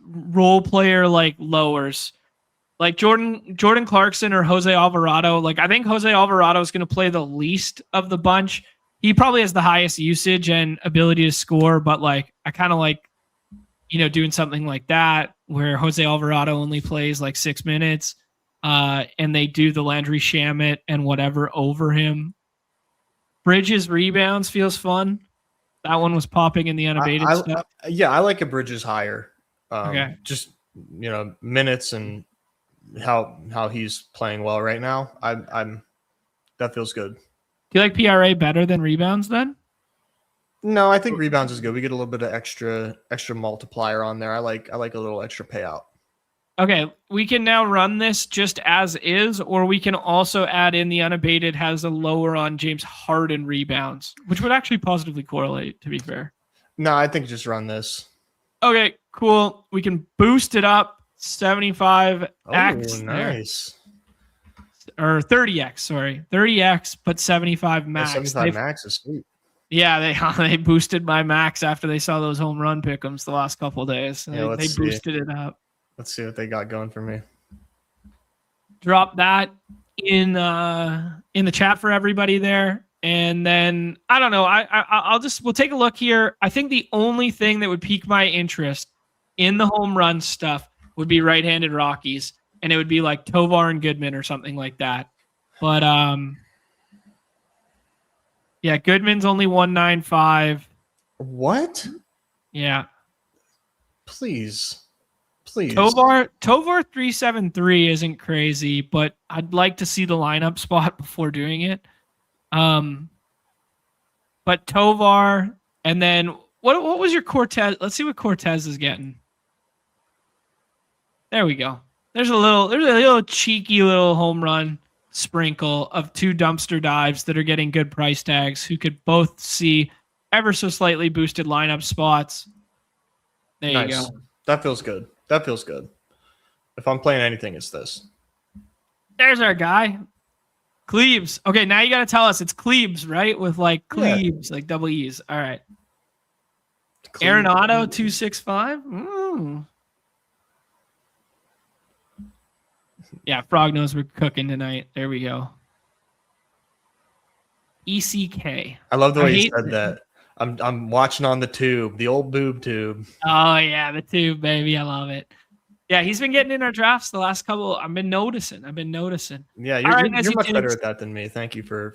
role player like lowers. Like Jordan Clarkson or Jose Alvarado. Like I think Jose Alvarado is going to play the least of the bunch. He probably has the highest usage and ability to score, but like I kind of like, doing something like that where Jose Alvarado only plays like 6 minutes, and they do the Landry Shamet and whatever over him. Bridges rebounds feels fun. That one was popping in the unabated stuff. I like a Bridges higher. Okay. Just minutes and how he's playing well right now. That feels good. Do you like PRA better than rebounds then? No, I think rebounds is good. We get a little bit of extra multiplier on there. I like a little extra payout. Okay, we can now run this just as is, or we can also add in the unabated has a lower on James Harden rebounds, which would actually positively correlate, to be fair. No, I think just run this. Okay, cool. We can boost it up 75x. Oh, nice. Or 30x, sorry. 30x, but 75 max. 75 max is sweet. Yeah, they boosted my max after they saw those home run pick'ems the last couple of days. Yeah, they boosted it up. Let's see what they got going for me. Drop that in the chat for everybody there. And then I don't know. We'll take a look here. I think the only thing that would pique my interest in the home run stuff would be right-handed Rockies. And it would be like Tovar and Goodman or something like that. But yeah, Goodman's only 195. What? Yeah. Please. Tovar 373 isn't crazy, but I'd like to see the lineup spot before doing it. But Tovar, and then what was your Cortez? Let's see what Cortez is getting. There we go. There's a little cheeky little home run sprinkle of 2 dumpster dives that are getting good price tags who could both see ever so slightly boosted lineup spots. There you go. That feels good. If I'm playing anything, it's this. There's our guy. Cleaves. Okay, now you got to tell us it's Cleaves, right? With like Cleaves, like double E's. All right. Arenado 265. Yeah, Frog knows we're cooking tonight. There we go. ECK. I love the way you said that. I'm watching on the tube, the old boob tube. Oh yeah, the tube, baby. I love it. Yeah, he's been getting in our drafts the last couple. I've been noticing. Yeah, All right, you're much better at that than me. Thank you for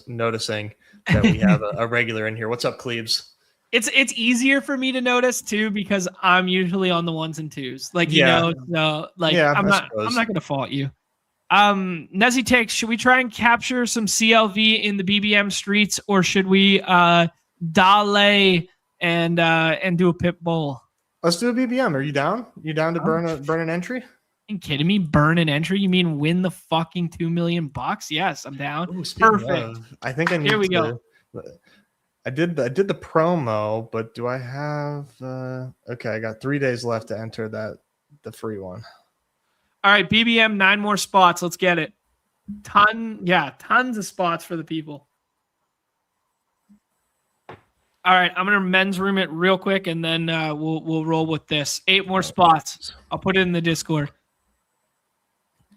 noticing that we have a regular in here. What's up, Cleves? It's easier for me to notice too because I'm usually on the 1s and 2s. Like so like I'm not gonna fault you. Nezzy takes, should we try and capture some CLV in the BBM streets, or should we dale and do a pit bull? Let's do a BBM. Are you down? You down to burn an entry? Are you kidding me? Burn an entry? You mean win the fucking $2 million? Yes, I'm down. Ooh, Perfect. I think I need Here we go. I did the promo, but do I have okay, I got 3 days left to enter the free one. All right, BBM, 9 more spots. Let's get it. Tons of spots for the people. All right, I'm gonna men's room it real quick, and then we'll roll with this. 8 more spots. I'll put it in the Discord.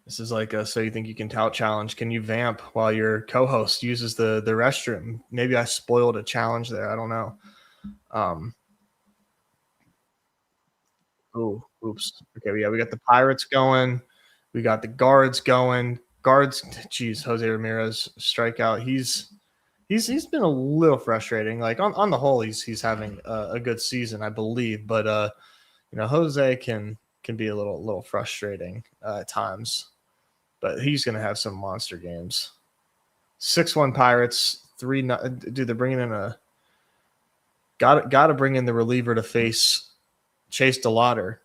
This is like a so you think you can tout challenge. Can you vamp while your co-host uses the restroom? Maybe I spoiled a challenge there. I don't know. Oh, oops. Okay, yeah, we got the Pirates going. We got the guards going. Geez, Jose Ramirez strikeout. He's been a little frustrating. Like on the whole, he's having a good season, I believe. But Jose can be a little frustrating at times. But he's gonna have some monster games. 6-1 Pirates, 3-0. Dude, they're bringing in gotta bring in the reliever to face Chase DeLauder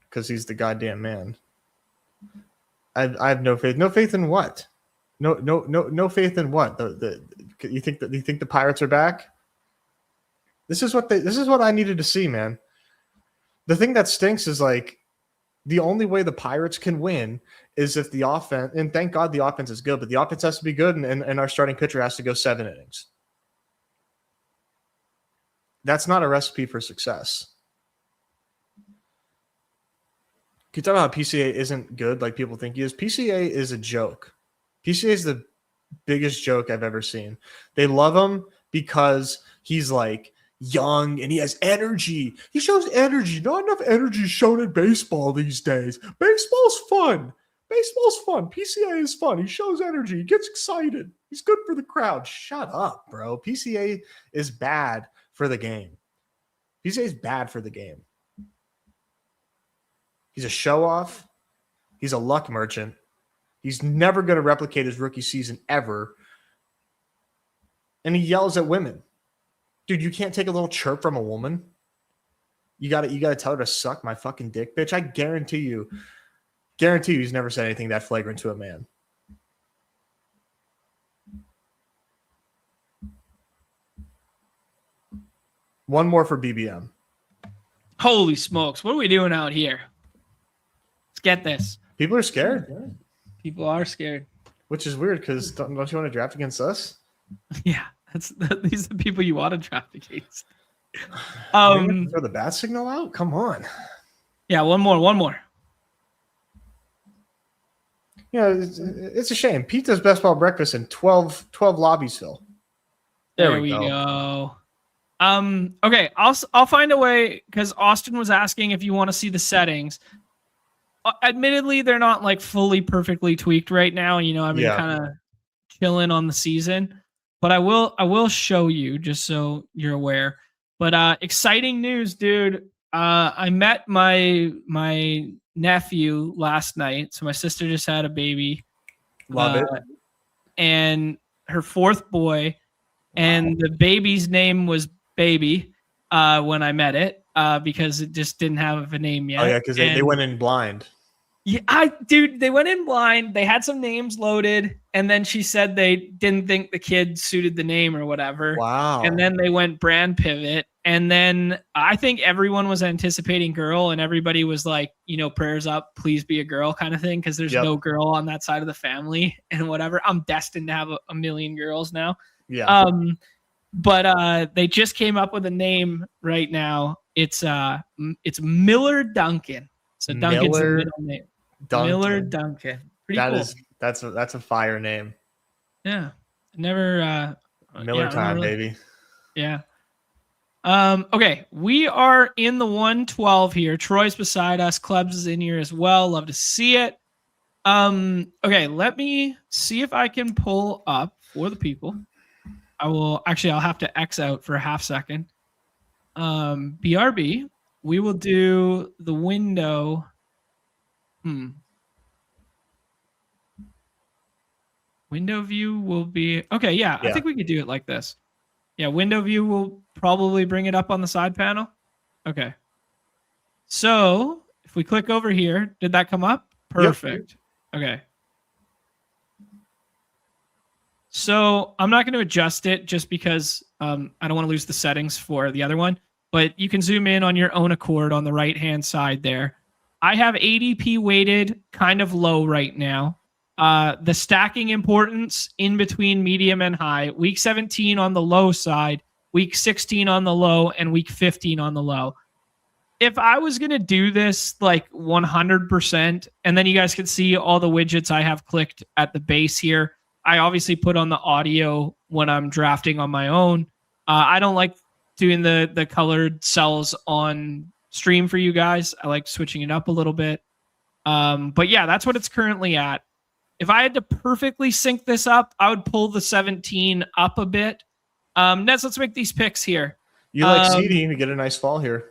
because he's the goddamn man. I have no faith. No faith in what? No faith in what? You think the Pirates are back? This is what I needed to see, man. The thing that stinks is like the only way the Pirates can win is if the offense, and thank God the offense is good, but the offense has to be good, and our starting pitcher has to go 7 innings. That's not a recipe for success. Can you talk about how PCA isn't good like people think he is? PCA is a joke. PCA is the biggest joke I've ever seen. They love him because he's like young and he has energy. He shows energy. Not enough energy shown in baseball these days. Baseball's fun. PCA is fun. He shows energy. He gets excited. He's good for the crowd. Shut up, bro. PCA is bad for the game. PCA is bad for the game. He's a show-off. He's a luck merchant. He's never going to replicate his rookie season ever. And he yells at women. Dude, you can't take a little chirp from a woman. You got to tell her to suck my fucking dick, bitch. I guarantee you he's never said anything that flagrant to a man. One more for BBM. Holy smokes. What are we doing out here? Let's get this. People are scared. People are scared. Which is weird because don't you want to draft against us? Yeah. These are the people you want to draft against. Throw the bat signal out? Come on. Yeah, one more. Yeah, it's a shame. Pete does best ball breakfast in 12 lobbies, Phil. There we go. Okay, I'll find a way because Austin was asking if you want to see the settings. Admittedly, they're not like fully perfectly tweaked right now. I've been kind of chilling on the season, but I will show you just so you're aware. But exciting news, dude. I met my nephew last night. So my sister just had a baby. Love it. And her 4th boy, and the baby's name was Baby when I met it because it just didn't have a name yet. Oh yeah, because they went in blind. Yeah, they went in blind. They had some names loaded, and then she said they didn't think the kid suited the name or whatever. Wow. And then they went brand pivot, and then I think everyone was anticipating girl, and everybody was like, prayers up, please be a girl kind of thing, because there's no girl on that side of the family and whatever. I'm destined to have a million girls now. Yeah. But they just came up with a name right now. It's Miller Duncan. So Duncan's the middle name. Miller Duncan. Pretty cool. That's a fire name. Yeah. Never Miller time, baby. Yeah. Okay, we are in the 112 here. Troy's beside us. Klebs is in here as well. Love to see it. Okay, let me see if I can pull up for the people. I'll have to X out for a half second. BRB, we will do the window. Window view will be okay. Yeah, I think we could do it like this. Yeah, window view will probably bring it up on the side panel. Okay. So if we click over here, did that come up? Perfect. Yep. Okay. So I'm not going to adjust it just because I don't want to lose the settings for the other one, but you can zoom in on your own accord on the right-hand side there. I have ADP weighted kind of low right now. The stacking importance in between medium and high. Week 17 on the low side, week 16 on the low, and week 15 on the low. If I was going to do this like 100%, and then you guys can see all the widgets I have clicked at the base here, I obviously put on the audio when I'm drafting on my own. I don't like doing the colored cells on stream for you guys. I like switching it up a little bit. But yeah, that's what it's currently at. If I had to perfectly sync this up, I would pull the 17 up a bit. Nez, let's make these picks here. You like CD to get a nice fall here.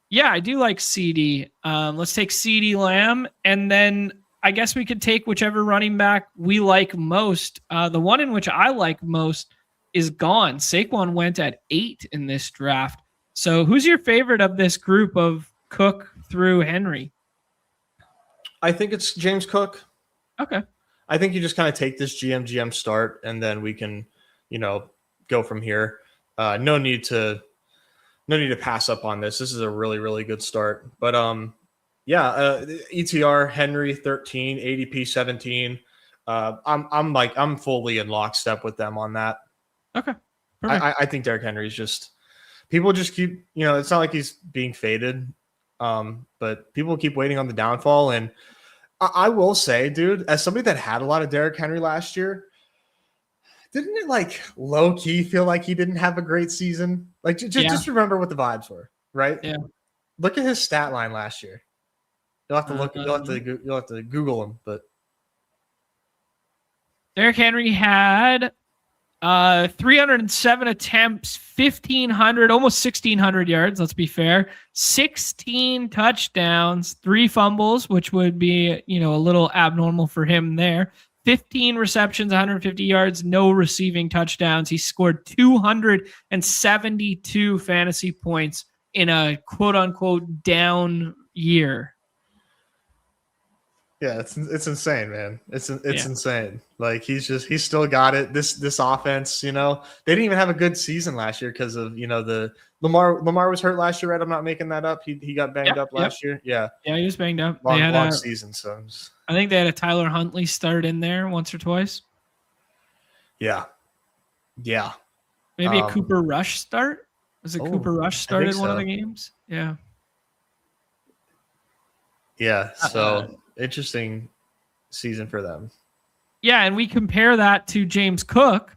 Yeah, I do like CD. Let's take CD Lamb, and then I guess we could take whichever running back we like most. The one in which I like most is gone. Saquon went at 8 in this draft. So who's your favorite of this group of Cook through Henry? I think it's James Cook. Okay. I think you just kind of take this GM start, and then we can, go from here. No need to pass up on this. This is a really, really good start. But ETR Henry 13, ADP 17. I'm fully in lockstep with them on that. Okay. I think Derrick Henry's just, people just keep, it's not like he's being faded, but people keep waiting on the downfall. And I will say, dude, as somebody that had a lot of Derrick Henry last year, didn't it like low key feel like he didn't have a great season? Like just remember what the vibes were, right? Yeah. Look at his stat line last year. You'll have to look. You'll have to Google him. But Derrick Henry had 307 attempts, 1,500, almost 1,600 yards. Let's be fair. 16 touchdowns, 3 fumbles, which would be a little abnormal for him there. 15 receptions, 150 yards, no receiving touchdowns. He scored 272 fantasy points in a quote-unquote down year. Yeah, it's insane, man. It's insane. Like he's still got it. This offense, they didn't even have a good season last year because of the Lamar was hurt last year, right? I'm not making that up. He got banged up last year. Yeah. Yeah, he was banged up. They had long season, so I think they had a Tyler Huntley start in there once or twice. Yeah. Yeah. Maybe a Cooper Rush start? Was it Cooper Rush started one of the games? Yeah. Yeah. So interesting season for them. Yeah, and we compare that to James Cook,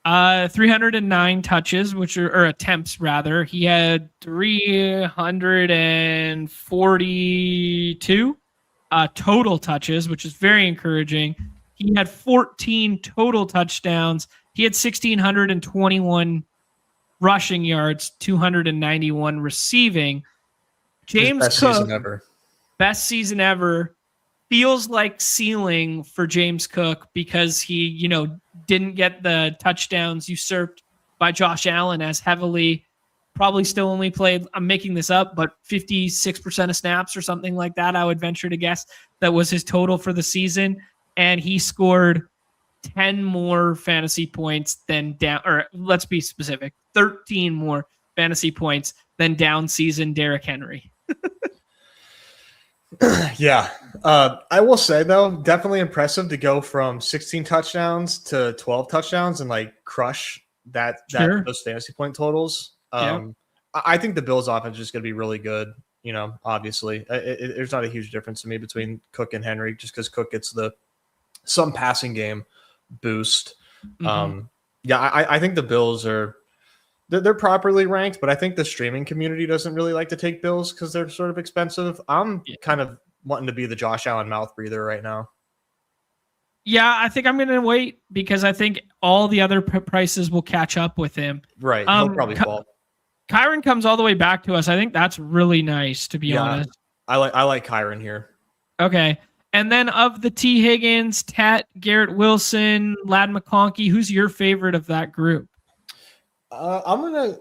309 touches, or attempts rather. He had 342 total touches, which is very encouraging. He had 14 total touchdowns. He had 1,621 rushing yards, 291 receiving. James Cook, best season ever. Feels like ceiling for James Cook because he, didn't get the touchdowns usurped by Josh Allen as heavily. Probably still only played, I'm making this up, but 56% of snaps or something like that, I would venture to guess. That was his total for the season. And he scored 10 more fantasy points than down, or let's be specific, 13 more fantasy points than down season Derrick Henry. Yeah. I will say, though, definitely impressive to go from 16 touchdowns to 12 touchdowns and crush those fantasy point totals. I think the Bills offense is just going to be really good. Obviously, there's not a huge difference to me between Cook and Henry, just because Cook gets some passing game boost. Mm-hmm. I think the Bills are they're properly ranked, but I think the streaming community doesn't really like to take Bills because they're sort of expensive. I'm kind of wanting to be the Josh Allen mouth breather right now. Yeah, I think I'm going to wait because I think all the other prices will catch up with him. Right. He'll probably fall. Kyron comes all the way back to us. I think that's really nice, to be honest. I like Kyron here. Okay. And then of the T. Higgins, Tat, Garrett Wilson, Ladd McConkey, who's your favorite of that group? I'm gonna.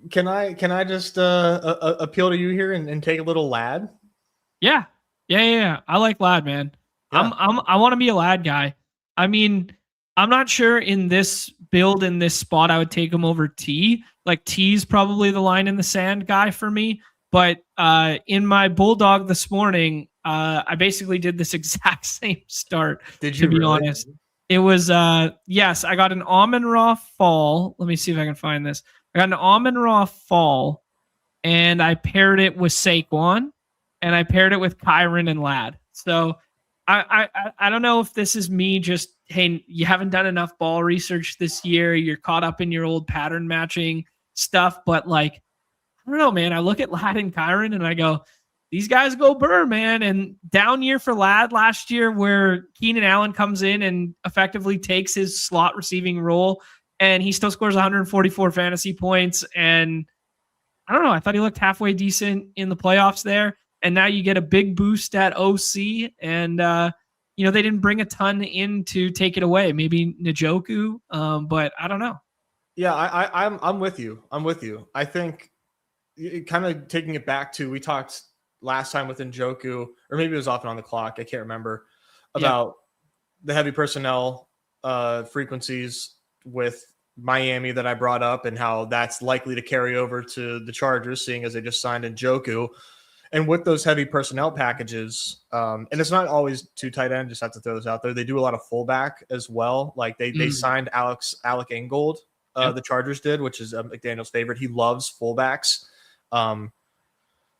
Can I just appeal to you here and take a little Ladd? Yeah. I like Ladd, man. Yeah. I want to be a Ladd guy. I mean, I'm not sure in this build, in this spot, I would take him over T. Like T's probably the line in the sand guy for me. But in my Bulldog this morning, I basically did this exact same start. Did you? To be honest, it was yes. I got an Amon-Ra fall. Let me see if I can find this. I got an Amon-Ra fall, and I paired it with Saquon, and I paired it with Kyron and Ladd. So I don't know if this is me just, hey, you haven't done enough ball research this year. You're caught up in your old pattern matching stuff, but like, I don't know, man. I look at Ladd and Kyron and I go, these guys go burr, man. And down year for Ladd last year where Keenan Allen comes in and effectively takes his slot receiving role and he still scores 144 fantasy points. And I don't know. I thought he looked halfway decent in the playoffs there. And now you get a big boost at OC and, they didn't bring a ton in to take it away. Maybe Njoku, but I don't know. Yeah, I'm with you. I think kind of taking it back to, we talked last time with Njoku, or maybe it was off and on the clock, I can't remember, about the heavy personnel frequencies with Miami that I brought up and how that's likely to carry over to the Chargers, seeing as they just signed Njoku. And with those heavy personnel packages, and it's not always two tight end, just have to throw this out there. They do a lot of fullback as well. Like they signed Alec Ingold, the Chargers did, which is McDaniel's favorite. He loves fullbacks.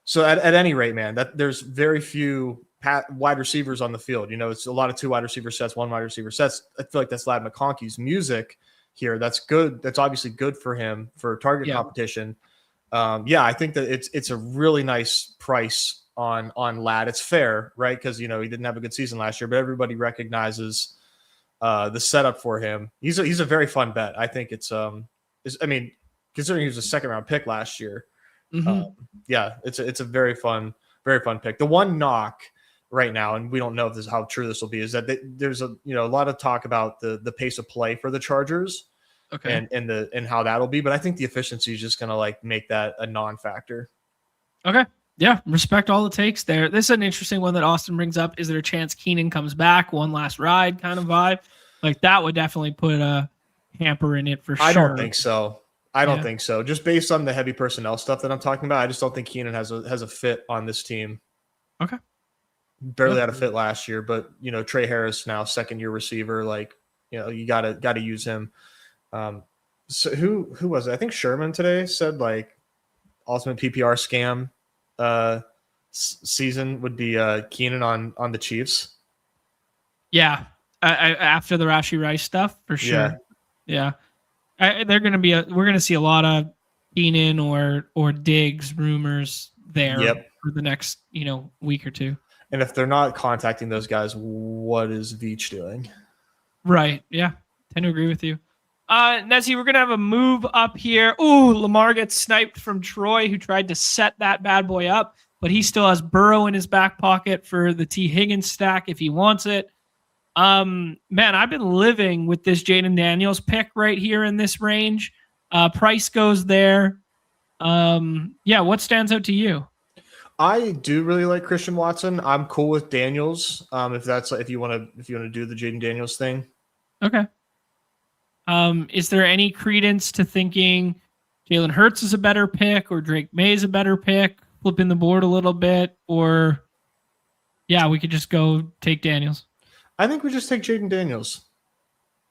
So at any rate, man, that there's very few wide receivers on the field. It's a lot of 2 wide receiver sets, 1 wide receiver sets. I feel like that's Ladd McConkey's music here. That's good. That's obviously good for him for target competition. I think that it's a really nice price on Ladd. It's fair, right? Because he didn't have a good season last year, but everybody recognizes the setup for him. He's a very fun bet. I think considering he was a 2nd round pick last year. It's a very fun pick. The one knock right now, and we don't know if how true this will be, is that there's a lot of talk about the pace of play for the Chargers. Okay. And how that'll be, but I think the efficiency is just gonna make that a non-factor. Okay. Yeah, respect all the takes there. This is an interesting one that Austin brings up. Is there a chance Keenan comes back, one last ride kind of vibe? Like that would definitely put a hamper in it for sure. I don't think so. Think so. Just based on the heavy personnel stuff that I'm talking about, I just don't think Keenan has a fit on this team. Okay. Barely had a fit last year, but Trey Harris now 2nd-year receiver. You gotta use him. So who was it? I think Sherman today said ultimate PPR scam season would be Keenan on the Chiefs. Yeah, after the Rashee Rice stuff for sure. Yeah, we're gonna see a lot of Keenan or Diggs rumors there for the next week or two. And if they're not contacting those guys, what is Veach doing? Right. Yeah, tend to agree with you. Nezzy, we're going to have a move up here. Ooh, Lamar gets sniped from Troy, who tried to set that bad boy up, but he still has Burrow in his back pocket for the T. Higgins stack if he wants it. Man, I've been living with this Jaden Daniels pick right here in this range. Price goes there. What stands out to you? I do really like Christian Watson. I'm cool with Daniels. If you want to do the Jaden Daniels thing. Okay. Is there any credence to thinking Jalen Hurts is a better pick or Drake May is a better pick, flipping the board a little bit, or we could just go take Daniels? I think we just take Jaden Daniels.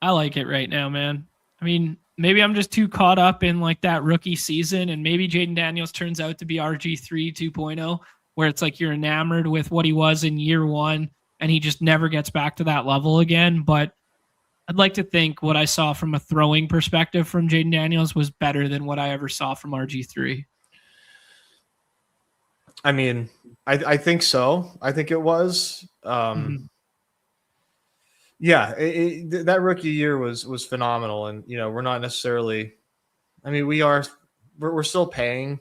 I like it right now, man. I mean, maybe I'm just too caught up in that rookie season, and maybe Jaden Daniels turns out to be RG3 2.0, where it's you're enamored with what he was in year 1, and he just never gets back to that level again. But I'd like to think what I saw from a throwing perspective from Jaden Daniels was better than what I ever saw from RG3. I mean, I think so. I think it was. Yeah, that rookie year was phenomenal, and we're not necessarily. I mean, we're still paying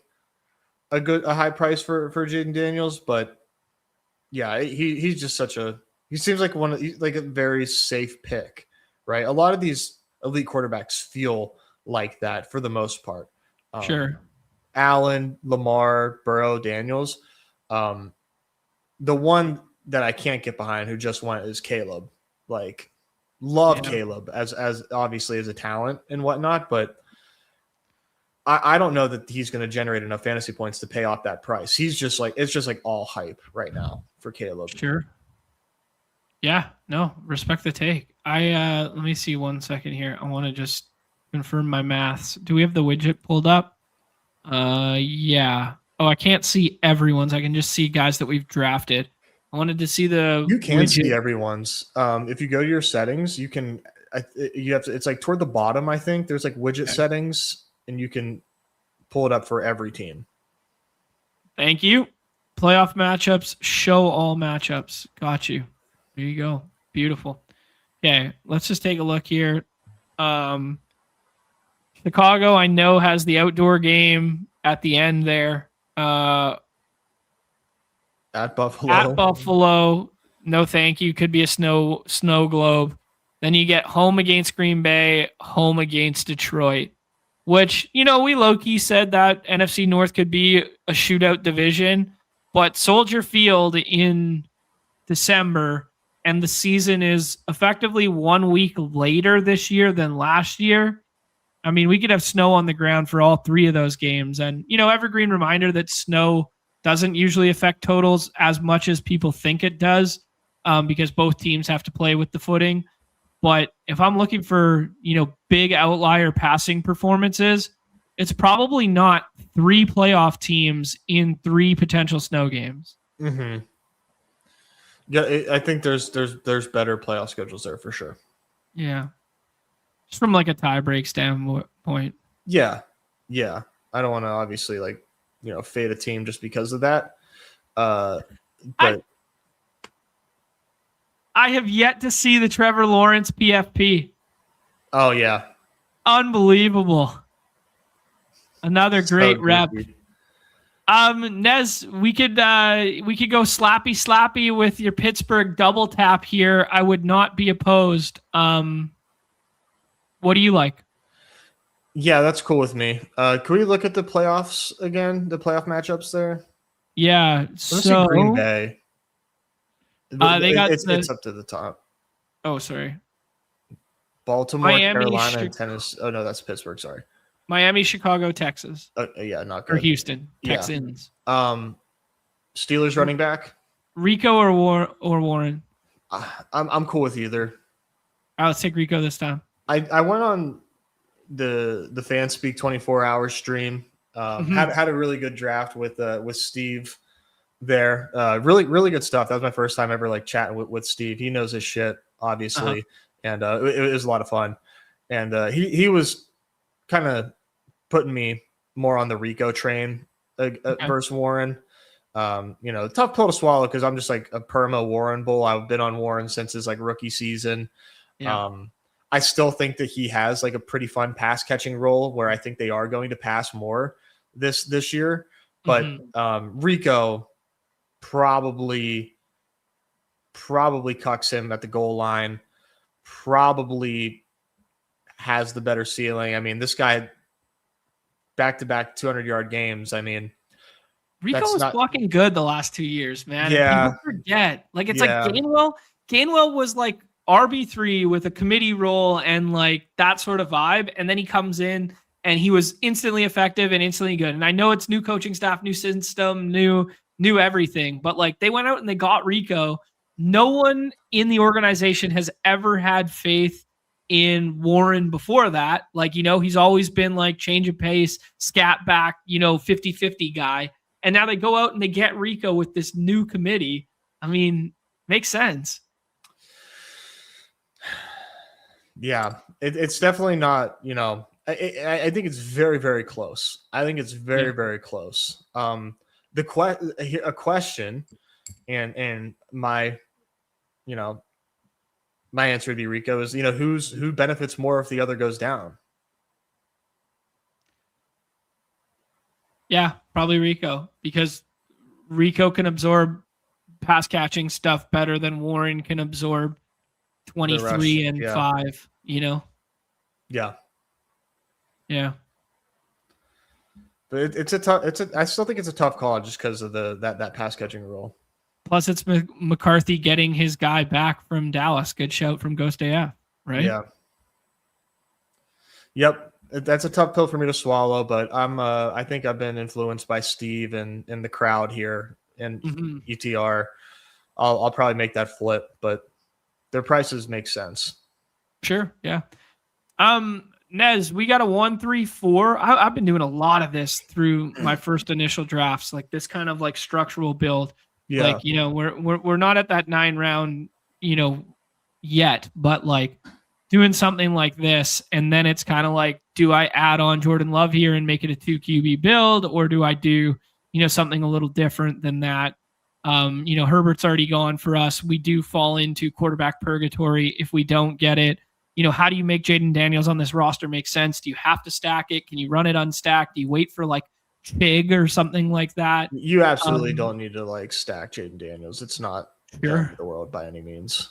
a high price for Jaden Daniels, but yeah, he's just he seems like like a very safe pick, right? A lot of these elite quarterbacks feel like that for the most part. Sure. Allen, Lamar, Burrow, Daniels. The one that I can't get behind who just went is Caleb. Like, love Caleb as obviously as a talent and whatnot, but I don't know that he's going to generate enough fantasy points to pay off that price. It's just like all hype right now for Caleb. Sure. Yeah, no, respect the take. Let me see 1 second here. I want to just confirm my maths. Do we have the widget pulled up? Yeah. Oh, I can't see everyone's. I can just see guys that we've drafted. I wanted to see the You can widget. see everyone's. If you go to your settings, you can you have to, it's like toward the bottom, I think. There's like widget settings, and you can pull it up for every team. Thank you. Playoff matchups, show all matchups. Got you. There you go. Beautiful. Okay, let's just take a look here. Chicago, I know, has the outdoor game at the end there. At Buffalo. At Buffalo. No, thank you. Could be a snow globe. Then you get home against Green Bay, home against Detroit, which, we low-key said that NFC North could be a shootout division, but Soldier Field in December, and the season is effectively 1 week later this year than last year. I mean, we could have snow on the ground for all three of those games. And, evergreen reminder that snow doesn't usually affect totals as much as people think it does, because both teams have to play with the footing. But if I'm looking for, big outlier passing performances, it's probably not 3 playoff teams in 3 potential snow games. Mm-hmm. Yeah, I think there's better playoff schedules there for sure. Yeah. Just from like a tie break standpoint. Yeah. Yeah. I don't want to obviously fade a team just because of that. But I have yet to see the Trevor Lawrence PFP. Oh yeah. Unbelievable. Another great rep. Nez, we could go slappy with your Pittsburgh double tap here. I would not be opposed. What do you like? Yeah, that's cool with me. Can we look at the playoffs again? The playoff matchups there? Yeah. So Green Bay. It's up to the top. Oh, sorry. Baltimore, Miami, Carolina, and Tennessee. Oh no, that's Pittsburgh. Sorry. Miami, Chicago, Texas. Yeah, not good. Or Houston, Texans. Yeah. Steelers running back. Rico or Warren? I'm cool with either. Let's take Rico this time. I went on the FanSpeak 24-hour stream. Had a really good draft with Steve there. Really good stuff. That was my first time ever chatting with Steve. He knows his shit, obviously, and it was a lot of fun. And he was kind of putting me more on the Rico train versus Warren. Tough pill to swallow because I'm just like a perma Warren bull. I've been on Warren since his rookie season. Yeah. I still think that he has a pretty fun pass catching role where I think they are going to pass more this year. But Rico probably cucks him at the goal line, probably has the better ceiling. I mean, this guy back-to-back 200-yard games. I mean, Rico was fucking good the last 2 years, man. Yeah. People forget. It's like Gainwell. Gainwell was RB3 with a committee role and that sort of vibe. And then he comes in and he was instantly effective and instantly good. And I know it's new coaching staff, new system, new everything. But they went out and they got Rico. No one in the organization has ever had faith in Warren before that. He's always been change of pace, scat back, 50-50 guy. And now they go out and they get Rico with this new committee. I mean, makes sense. Yeah, it's definitely not. I think it's very, very close. I think it's very, very close. A question, and my, my answer to be Rico is, who benefits more if the other goes down? Yeah, probably Rico, because Rico can absorb pass catching stuff better than Warren can absorb 23 and 5, Yeah. Yeah. But I still think it's a tough call just because of that pass catching rule. Plus, it's McCarthy getting his guy back from Dallas. Good shout from Ghost AF, right? Yeah. Yep. That's a tough pill for me to swallow, but I think I've been influenced by Steve and the crowd here and ETR. I'll probably make that flip, but their prices make sense. Sure. Yeah. Nez, we got a 1-3-4. I've been doing a lot of this through my first initial drafts, like this kind of like structural build. Yeah. Like, we're not at that 9 round, yet, but like doing something like this. And then it's kind of like, do I add on Jordan Love here and make it a 2 QB build? Or do I do, something a little different than that? Herbert's already gone for us. We do fall into quarterback purgatory if we don't get it. How do you make Jaden Daniels on this roster make sense? Do you have to stack it? Can you run it unstacked? Do you wait for like Chig or something like that? You absolutely don't need to like stack Jaden Daniels. It's not the world by any means.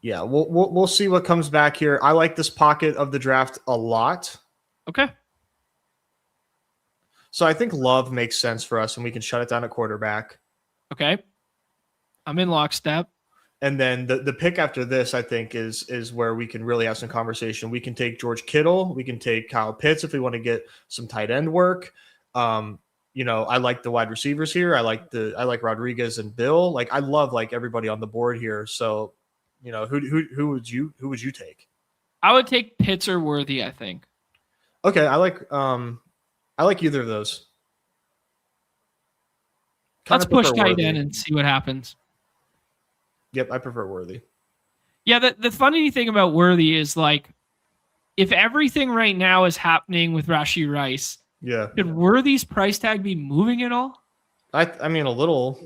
Yeah, we'll see what comes back here. I like this pocket of the draft a lot. Okay. So I think Love makes sense for us, and we can shut it down at quarterback. Okay. I'm in lockstep. And then the pick after this, I think, is where we can really have some conversation. We can take George Kittle. We can take Kyle Pitts if we want to get some tight end work. I like the wide receivers here. I like Rodriguez and Bill. Like I love like everybody on the board here. So, who would you take? I would take Pitts or Worthy, I think. Okay, I like either of those. Let's push tight end and see what happens. Yep, I prefer Worthy. Yeah, the funny thing about Worthy is like, if everything right now is happening with Rashee Rice, could Worthy's price tag be moving at all? I mean, a little,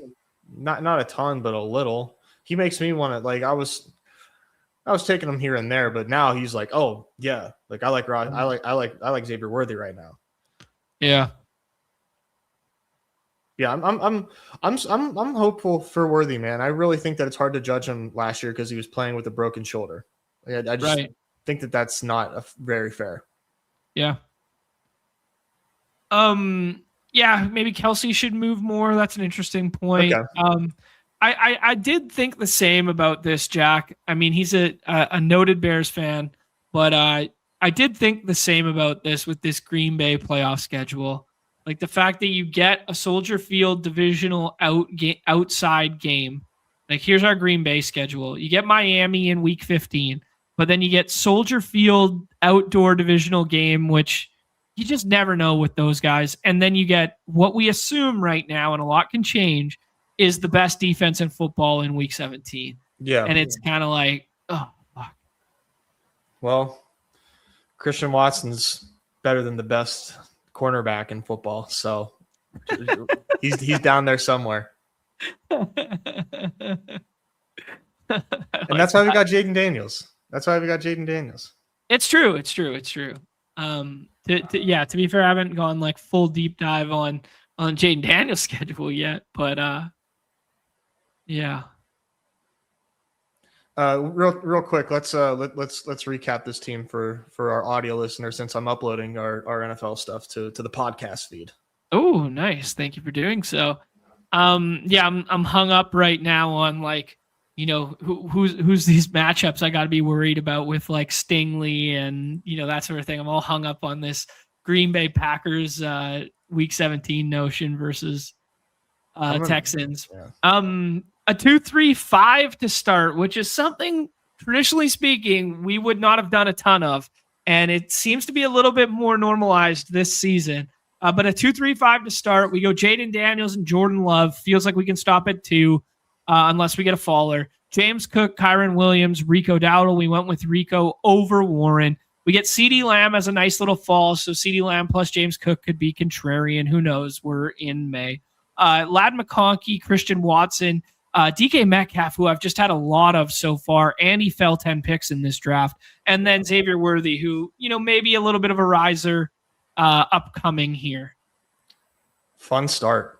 not a ton, but a little. He makes me want to like. I was taking him here and there, but now he's like, oh yeah, like I like Xavier Worthy right now. Yeah. Yeah, I'm hopeful for Worthy, man. I really think that it's hard to judge him last year because he was playing with a broken shoulder. I just think that that's not very fair. Yeah. Yeah, maybe Kelsey should move more. That's an interesting point. Okay. I did think the same about this, Jack. I mean, he's a noted Bears fan, but I did think the same about this with this Green Bay playoff schedule. Like the fact that you get a Soldier Field divisional outside game. Like here's our Green Bay schedule. You get Miami in week 15, but then you get Soldier Field outdoor divisional game, which you just never know with those guys. And then you get what we assume right now, and a lot can change, is the best defense in football in week 17. Yeah. And it's kind of like, oh, fuck. Well, Christian Watson's better than the best cornerback in football, so he's down there somewhere. And that's why we got Jaden Daniels. It's true. To be fair, I haven't gone like full deep dive on Jaden Daniels' schedule yet, but yeah. Real quick, let's recap this team for our audio listeners, since I'm uploading our NFL stuff to the podcast feed. Oh, nice. Thank you for doing so. Yeah, I'm hung up right now on like, who's these matchups I got to be worried about with like Stingley and that sort of thing. I'm all hung up on this Green Bay Packers week 17 notion versus Texans. Yeah. A 2-3-5 to start, which is something traditionally speaking we would not have done a ton of, and it seems to be a little bit more normalized this season. But a 2-3-5 to start. We go Jaden Daniels and Jordan Love. Feels like we can stop at 2 unless we get a faller. James Cook, Kyron Williams, Rico Dowdle. We went with Rico over Warren. We get CeeDee Lamb as a nice little fall. So CeeDee Lamb plus James Cook could be contrarian. Who knows? We're in May. Ladd McConkey, Christian Watson, DK Metcalf, who I've just had a lot of so far, and he fell 10 picks in this draft. And then Xavier Worthy, who, maybe a little bit of a riser upcoming here. Fun start.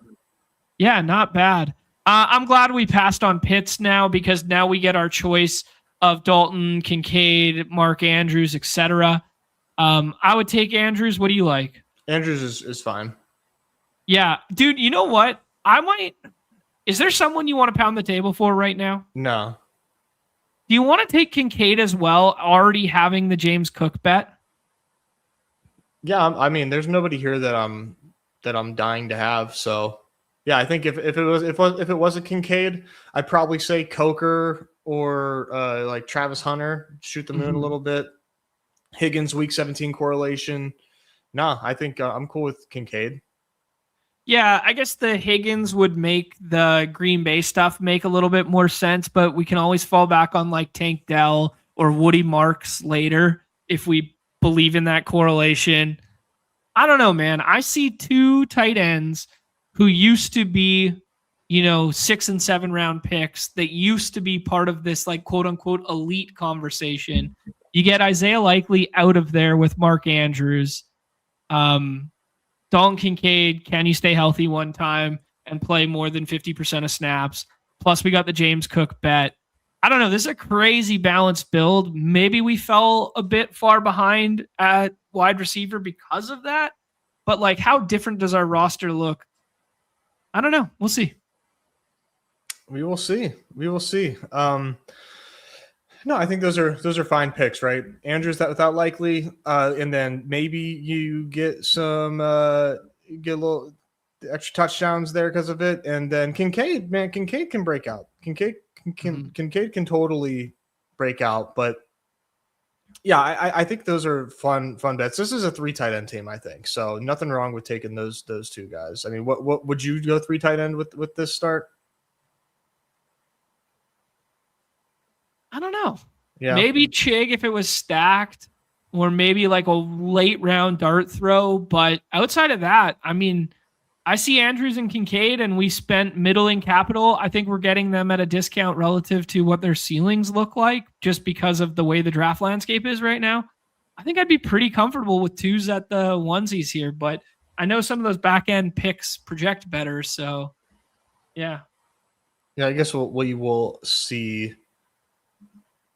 Yeah, not bad. I'm glad we passed on Pitts now, because now we get our choice of Dalton, Kincaid, Mark Andrews, etc. I would take Andrews. What do you like? Andrews is fine. Yeah, dude, you know what? Is there someone you want to pound the table for right now? No. Do you want to take Kincaid as well, already having the James Cook bet? Yeah, I mean, there's nobody here that I'm dying to have. So, yeah, I think if it was a Kincaid, I'd probably say Coker or like Travis Hunter, shoot the moon a little bit. Higgins week 17 correlation. No, I think I'm cool with Kincaid. Yeah, I guess the Higgins would make the Green Bay stuff make a little bit more sense, but we can always fall back on like Tank Dell or Woody Marks later if we believe in that correlation. I don't know, man. I see two tight ends who used to be, 6 and 7 round picks that used to be part of this like quote unquote elite conversation. You get Isaiah Likely out of there with Mark Andrews. Dalton Kincaid, can you stay healthy one time and play more than 50% of snaps? Plus, we got the James Cook bet. I don't know. This is a crazy balanced build. Maybe we fell a bit far behind at wide receiver because of that. But, like, how different does our roster look? I don't know. We'll see. We will see. No, I think those are fine picks, right? Andrews that without Likely, and then maybe you get some get a little extra touchdowns there because of it, and then Kincaid can break out. Kincaid can totally break out, but yeah, I think those are fun bets. This is a 3 tight end team, I think, so nothing wrong with taking those two guys. I mean, what would you go 3 tight end with this start? I don't know. Yeah. Maybe Chig if it was stacked, or maybe like a late round dart throw. But outside of that, I mean, I see Andrews and Kincaid, and we spent middling capital. I think we're getting them at a discount relative to what their ceilings look like, just because of the way the draft landscape is right now. I think I'd be pretty comfortable with 2s at the onesies here, but I know some of those back end picks project better. So, yeah. Yeah, I guess we will see.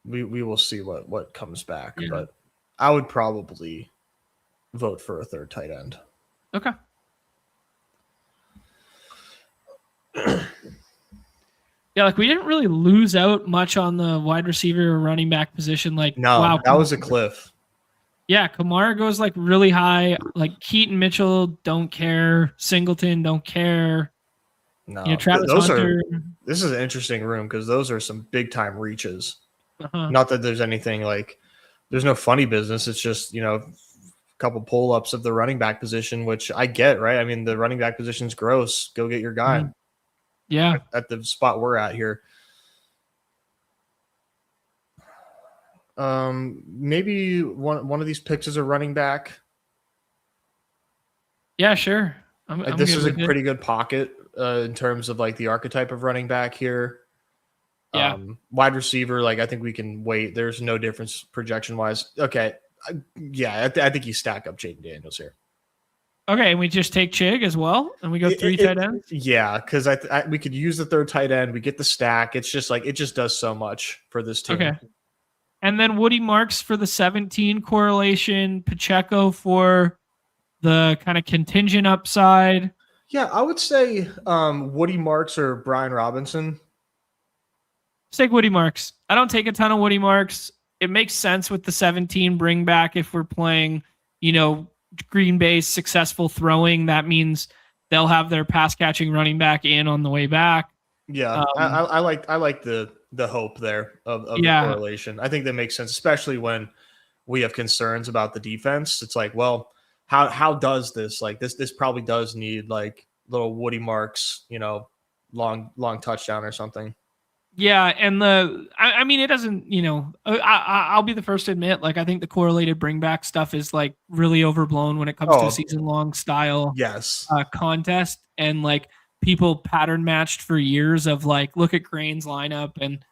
We will see what comes back, but I would probably vote for a 3rd tight end. Okay. Yeah, like we didn't really lose out much on the wide receiver or running back position. Like, no, wow, that was a cliff. Yeah, Kamara goes like really high. Like Keaton Mitchell, don't care. Singleton, don't care. No, Travis Hunter. This is an interesting room because those are some big time reaches. Uh-huh. Not that there's anything like, there's no funny business. It's just, a couple pull ups of the running back position, which I get, right? I mean, the running back position's gross. Go get your guy. Mm-hmm. Yeah. At the spot we're at here. Maybe one of these picks is a running back. Yeah, sure. This is a pretty good pocket in terms of like the archetype of running back here. Yeah. Wide receiver, like I think we can wait. There's no difference projection wise. Okay. I think you stack up Jaden Daniels here. Okay, and we just take Chig as well, and we go 3 tight ends? Yeah, because we could use the 3rd tight end. We get the stack. It's just like, it just does so much for this team. Okay. And then Woody Marks for the 17 correlation, Pacheco for the kind of contingent upside. Yeah, I would say Woody Marks or Brian Robinson. Let's take Woody Marks. I don't take a ton of Woody Marks. It makes sense with the 17 bring back if we're playing, Green Bay's successful throwing. That means they'll have their pass catching running back in on the way back. Yeah, I like the hope there of the correlation. I think that makes sense, especially when we have concerns about the defense. It's like, well, how does this like this probably does need like little Woody Marks, long touchdown or something. Yeah, and I mean, it doesn't, I'll be the first to admit, like, I think the correlated bringback stuff is like really overblown when it comes to season long style Yes. contest, and like people pattern matched for years of like, look at Crane's lineup, and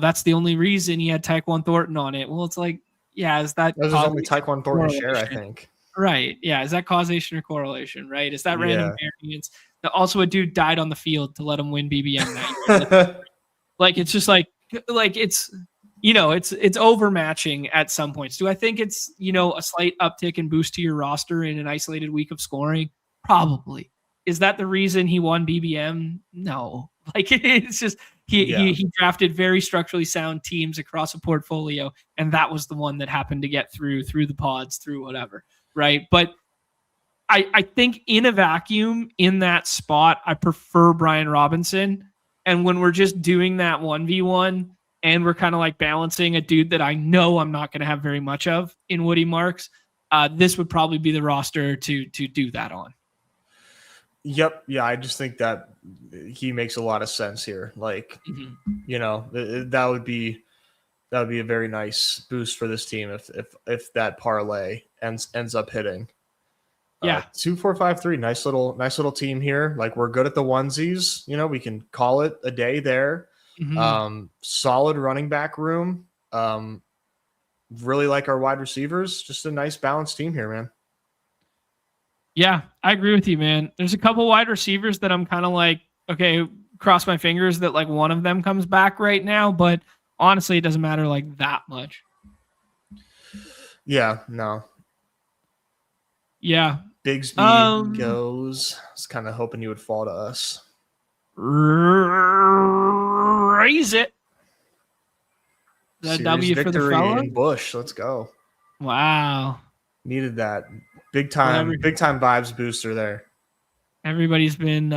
that's the only reason he had Tyquan Thornton on it. Well, it's like, yeah, is that there's only Tyquan Thornton share, I think. Right. Yeah. Is that causation or correlation? Right. Is that random variance? Also, a dude died on the field to let him win BBM that year. Like, it's just like it's it's overmatching at some points. Do I think it's a slight uptick and boost to your roster in an isolated week of scoring? Probably. Is that the reason he won BBM? No. Like, it's just he drafted very structurally sound teams across a portfolio, and that was the one that happened to get through the pods, through whatever. Right. But I think in a vacuum, in that spot, I prefer Brian Robinson. And when we're just doing that 1v1 and we're kind of like balancing a dude that I know I'm not going to have very much of in Woody Marks, this would probably be the roster to do that on. Yep. Yeah. I just think that he makes a lot of sense here. Like, that would be a very nice boost for this team if that parlay ends up hitting. Yeah. 2, 4, 5, 3. Nice little team here. Like, we're good at the onesies. We can call it a day there. Mm-hmm. Solid running back room. Really like our wide receivers. Just a nice balanced team here, man. Yeah, I agree with you, man. There's a couple wide receivers that I'm kind of like, okay, cross my fingers that like one of them comes back right now, but honestly, it doesn't matter like that much. Yeah, no. Yeah. Bigsby goes. I was kind of hoping you would fall to us. Raise it. The W for the fella in Bush. Let's go. Wow. Needed that big time vibes booster there. Everybody's been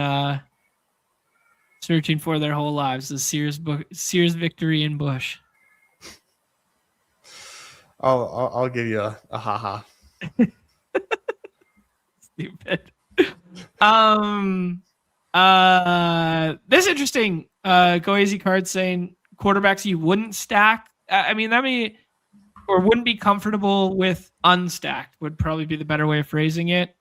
searching for their whole lives. The Sears victory in Bush. I'll give you a haha. Stupid. This is interesting. Go Easy Card saying quarterbacks you wouldn't stack. I mean, or wouldn't be comfortable with unstacked would probably be the better way of phrasing it.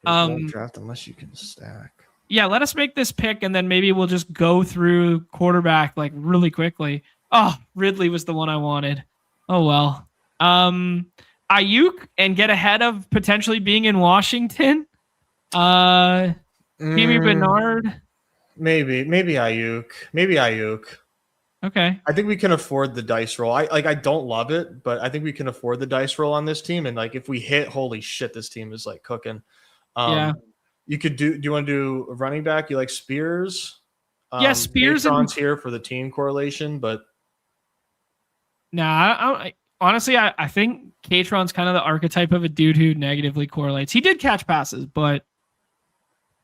Won't draft unless you can stack. Yeah, let us make this pick and then maybe we'll just go through quarterback like really quickly. Oh, Ridley was the one I wanted. Oh well. Ayuk and get ahead of potentially being in Washington. Kimi Bernard. Maybe Ayuk. Okay. I think we can afford the dice roll. I don't love it, but I think we can afford the dice roll on this team. And like if we hit, holy shit, this team is like cooking. Yeah. You could do you want to do a running back? You like Spears? Yeah, Spears and here for the team correlation, but nah, honestly, I think Katron's kind of the archetype of a dude who negatively correlates. He did catch passes, but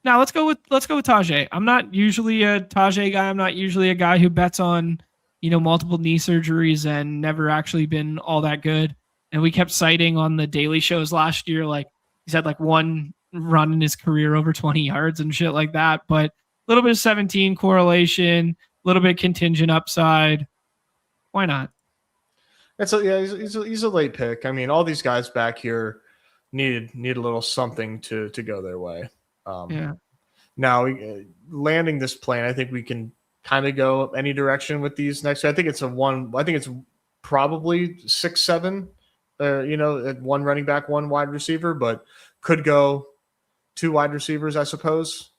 now let's go with Tajay. I'm not usually a Tajay guy. I'm not usually a guy who bets on, multiple knee surgeries and never actually been all that good. And we kept citing on the daily shows last year, like he's had like one run in his career over 20 yards and shit like that. But a little bit of 17 correlation, a little bit contingent upside. Why not? He's a late pick. I mean, all these guys back here need a little something to go their way. Now, landing this plane, I think we can kind of go any direction with these next. I think it's probably 6, 7. One running back, one wide receiver, but could go 2 wide receivers, I suppose.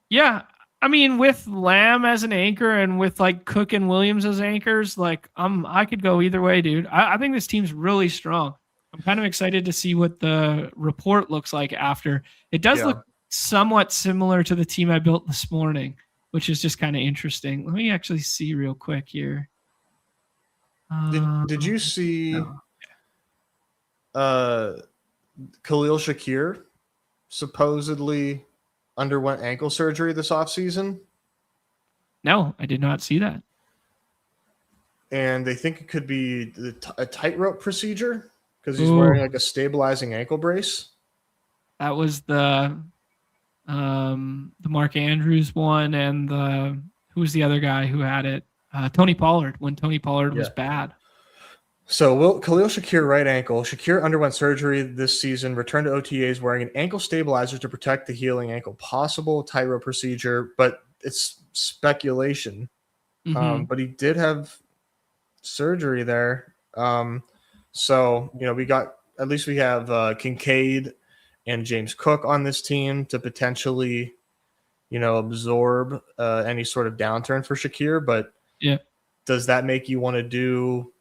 Yeah. I mean, with Lamb as an anchor and with like Cook and Williams as anchors, like I could go either way, dude. I think this team's really strong. I'm kind of excited to see what the report looks like after. It does look somewhat similar to the team I built this morning, which is just kind of interesting. Let me actually see real quick here. Did you see Khalil Shakir supposedly underwent ankle surgery this offseason? No, I did not see that. And they think it could be a tightrope procedure because he's wearing like a stabilizing ankle brace. That was the Mark Andrews one and who was the other guy who had it? Tony Pollard, when Tony Pollard was bad. So Khalil Shakir, right ankle. Shakir underwent surgery this season, returned to OTAs wearing an ankle stabilizer to protect the healing ankle. Possible tightrope procedure, but it's speculation. But he did have surgery there. So, we have Kincaid and James Cook on this team to potentially, absorb any sort of downturn for Shakir. But does that make you want to do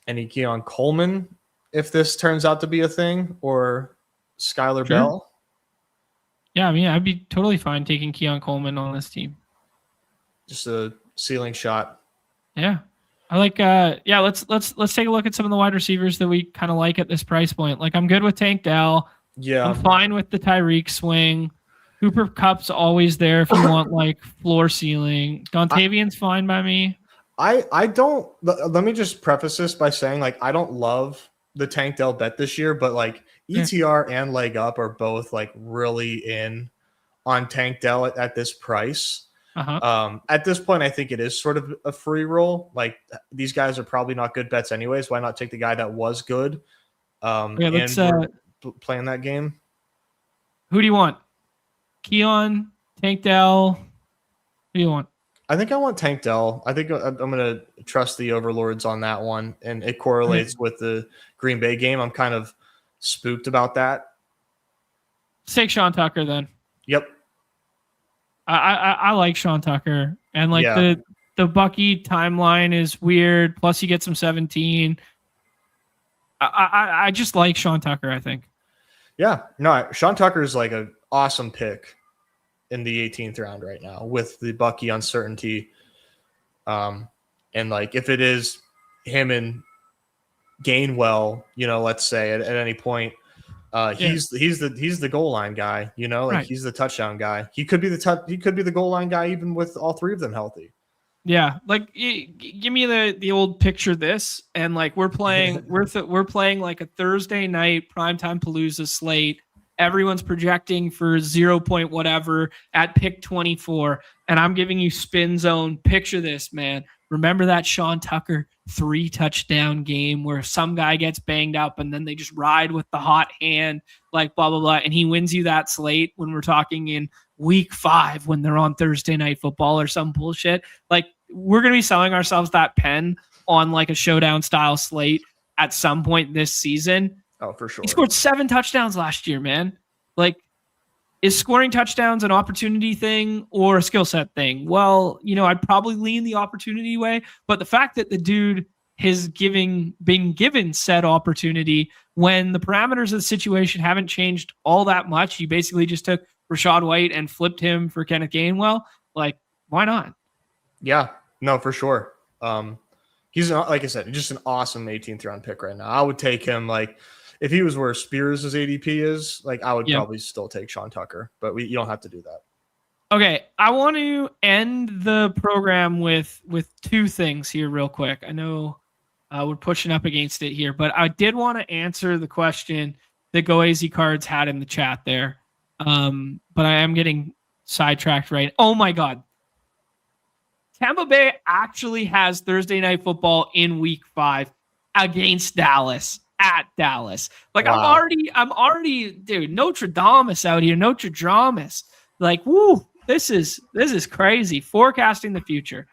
any Keon Coleman if this turns out to be a thing, or Skylar Bell? Yeah, I mean, I'd be totally fine taking Keon Coleman on this team. Just a ceiling shot. Yeah. I like let's take a look at some of the wide receivers that we kind of like at this price point. Like, I'm good with Tank Dell. Yeah. I'm fine with the Tyreek swing. Cooper Kupp's always there if you want like floor ceiling. Dontavian's fine by me. I don't let me just preface this by saying, like, I don't love the Tank Dell bet this year, but like ETR and Leg Up are both like really in on Tank Dell at this price. At this point, I think it is sort of a free roll. Like, these guys are probably not good bets anyways. Why not take the guy that was good? Let's playing that game. Who do you want? Keon, Tank Dell? Who do you want? I think I want Tank Dell. I think I'm going to trust the overlords on that one, and it correlates with the Green Bay game. I'm kind of spooked about that. Let's take Sean Tucker then. Yep. I like Sean Tucker, and like the Bucky timeline is weird. Plus, you get some 17. I just like Sean Tucker, I think. Yeah, no, Sean Tucker is like an awesome pick in the 18th round right now with the Bucky uncertainty. And like, if it is him and Gainwell, let's say at any point, he's the goal line guy, he's the touchdown guy. He could be the goal line guy even with all three of them healthy. Yeah, like, give me the old picture this, and like we're playing we're playing like a Thursday night primetime Palooza slate. Everyone's projecting for 0 point whatever at pick 24, and I'm giving you spin zone. Picture this, man. Remember that Sean Tucker 3 touchdown game where some guy gets banged up and then they just ride with the hot hand, like blah, blah, blah. And he wins you that slate when we're talking in week 5 when they're on Thursday Night Football or some bullshit. Like, we're going to be selling ourselves that pen on like a showdown style slate at some point this season. Oh, for sure. He scored 7 touchdowns last year, man. Like, is scoring touchdowns an opportunity thing or a skill set thing? Well, I'd probably lean the opportunity way, but the fact that the dude has been given said opportunity when the parameters of the situation haven't changed all that much, you basically just took Rachaad White and flipped him for Kenneth Gainwell. Like, why not? Yeah, no, for sure. He's, like I said, just an awesome 18th round pick right now. I would take him, like, if he was where Spears' ADP is, like, I would probably still take Sean Tucker, but you don't have to do that. Okay, I want to end the program with 2 things here real quick. I know we're pushing up against it here, but I did want to answer the question that Goazy Cards had in the chat there. But I am getting sidetracked right. Oh my God. Tampa Bay actually has Thursday Night Football in week 5 against Dallas. At Dallas. Like, wow. I'm already, dude, Notre Dame is out here. Notre Dame. Like, woo, this is crazy. Forecasting the future.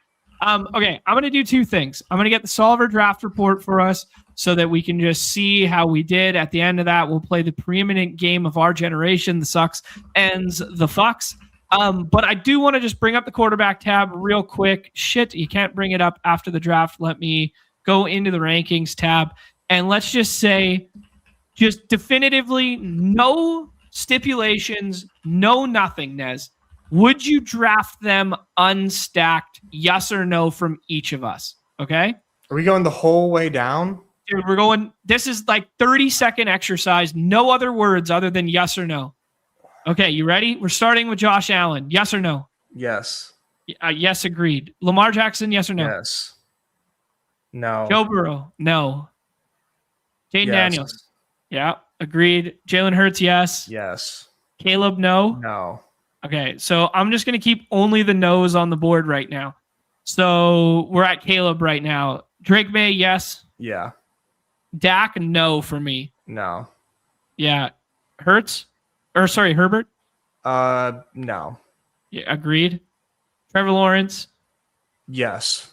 Okay, I'm going to do 2 things. I'm going to get the Solver draft report for us so that we can just see how we did. At the end of that, we'll play the preeminent game of our generation, the sucks ends the fucks. But I do want to just bring up the quarterback tab real quick. Shit, you can't bring it up after the draft. Let me go into the rankings tab. And let's just say, just definitively, no stipulations, no nothing, Nez. Would you draft them unstacked, yes or no, from each of us? Okay? Are we going the whole way down? Dude, we're going, this is like 30-second exercise. No other words other than yes or no. Okay, you ready? We're starting with Josh Allen. Yes or no? Yes. Yes, agreed. Lamar Jackson, yes or no? Yes. No. Joe Burrow, no. Jane Daniels. Yeah, agreed. Jalen Hurts, yes. Yes. Caleb, no. No. Okay, so I'm just going to keep only the no's on the board right now. So we're at Caleb right now. Drake May, yes. Yeah. Dak, no for me. No. Yeah. Herbert? No. Yeah, agreed. Trevor Lawrence. Yes.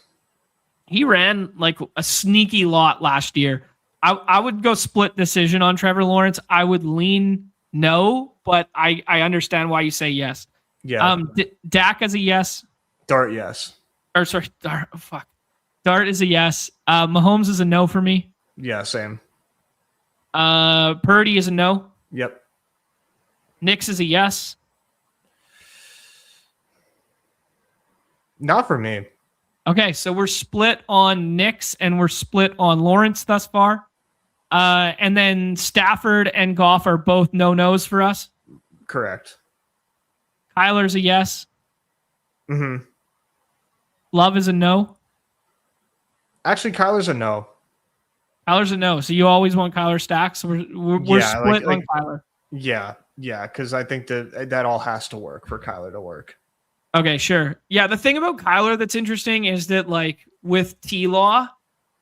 He ran like a sneaky lot last year. I would go split decision on Trevor Lawrence. I would lean no, but I understand why you say yes. Yeah. Dak is a yes. Dart, yes. Or sorry, Dart. Oh, fuck. Dart is a yes. Mahomes is a no for me. Yeah, same. Purdy is a no. Yep. Nix is a yes. Not for me. Okay, so we're split on Nix and we're split on Lawrence thus far. And then Stafford and Goff are both no-nos for us. Correct. Kyler's a yes. Mm-hmm. Love is a no. Actually, Kyler's a no. Kyler's a no. So you always want Kyler stacks. So we're split on Kyler. Yeah, because I think that all has to work for Kyler to work. Okay, sure. Yeah, the thing about Kyler that's interesting is that, like, with T-Law,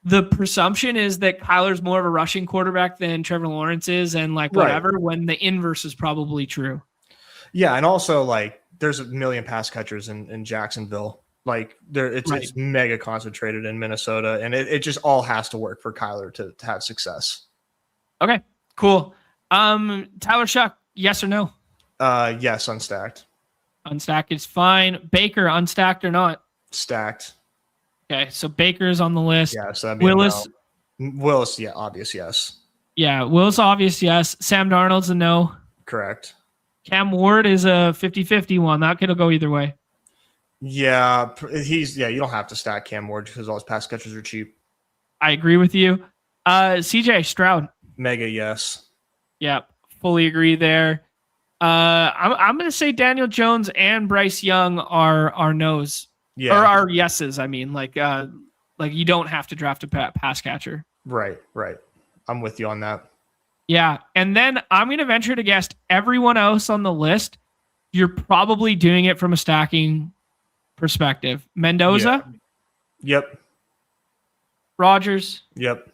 the presumption is that Kyler's more of a rushing quarterback than Trevor Lawrence is, and like whatever, right, when the inverse is probably true. Yeah, and also like there's a million pass catchers in Jacksonville. Like it's mega concentrated in Minnesota, and it just all has to work for Kyler to have success. Okay, cool. Tyler Shuck, yes or no? Yes, unstacked. Unstacked is fine. Baker, unstacked or not? Stacked. Okay, so Baker's on the list. Yeah, so that'd be Willis. Willis, yeah, obvious, yes. Yeah, Willis, obvious, yes. Sam Darnold's a no. Correct. Cam Ward is a 50-50 one. That could go either way. Yeah, you don't have to stack Cam Ward because all his pass catchers are cheap. I agree with you. CJ Stroud. Mega, yes. Yeah, fully agree there. I'm going to say Daniel Jones and Bryce Young are no's. Yeah. Or are yeses. I mean, like you don't have to draft a pass catcher. Right. I'm with you on that. Yeah. And then I'm going to venture to guess everyone else on the list, you're probably doing it from a stacking perspective. Mendoza? Yeah. Yep. Rodgers? Yep.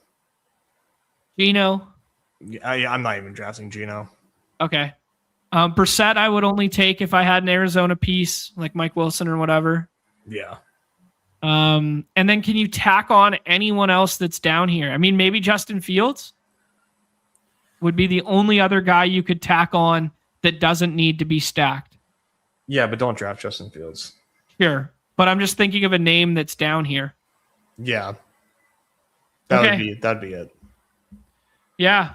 Geno? I'm not even drafting Geno. Okay. Brissett I would only take if I had an Arizona piece, like Mike Wilson or whatever. Yeah. And then can you tack on anyone else that's down here? I mean, maybe Justin Fields would be the only other guy you could tack on that doesn't need to be stacked. Yeah, but don't draft Justin Fields. Sure. But I'm just thinking of a name that's down here. Yeah. That'd be it. Yeah.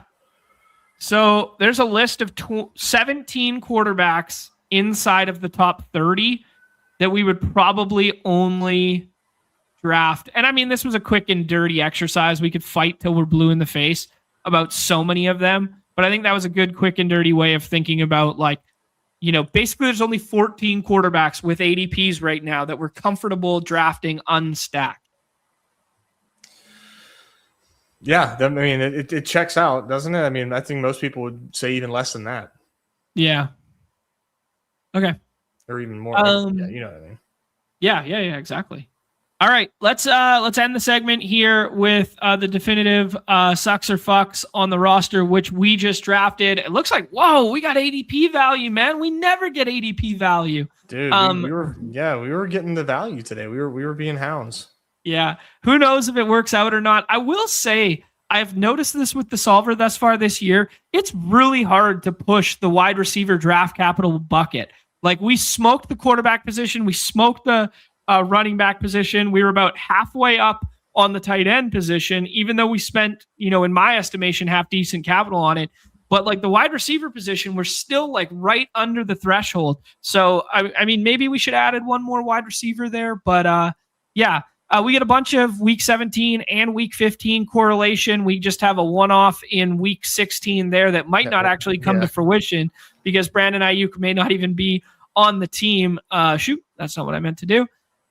So there's a list of 17 quarterbacks inside of the top 30 that we would probably only draft. And I mean, this was a quick and dirty exercise. We could fight till we're blue in the face about so many of them. But I think that was a good, quick and dirty way of thinking about, like, you know, basically there's only 14 quarterbacks with ADPs right now that we're comfortable drafting unstacked. Yeah, I mean, it checks out, doesn't it? I mean, I think most people would say even less than that. Yeah. Okay. Or even more. Yeah, you know what I mean. Yeah, exactly. All right, let's end the segment here with the definitive sucks or fucks on the roster, which we just drafted. It looks like, whoa, we got ADP value, man. We never get ADP value. Dude, we were getting the value today. We were being hounds. Yeah. Who knows if it works out or not? I will say I've noticed this with the solver thus far this year. It's really hard to push the wide receiver draft capital bucket. Like, we smoked the quarterback position. We smoked the running back position. We were about halfway up on the tight end position, even though we spent, in my estimation, half decent capital on it. But like the wide receiver position, we're still like right under the threshold. So, I mean, maybe we should have added one more wide receiver there. But we get a bunch of week 17 and week 15 correlation. We just have a one-off in week 16 there that might not actually come to fruition because Brandon Ayuk may not even be on the team. That's not what I meant to do.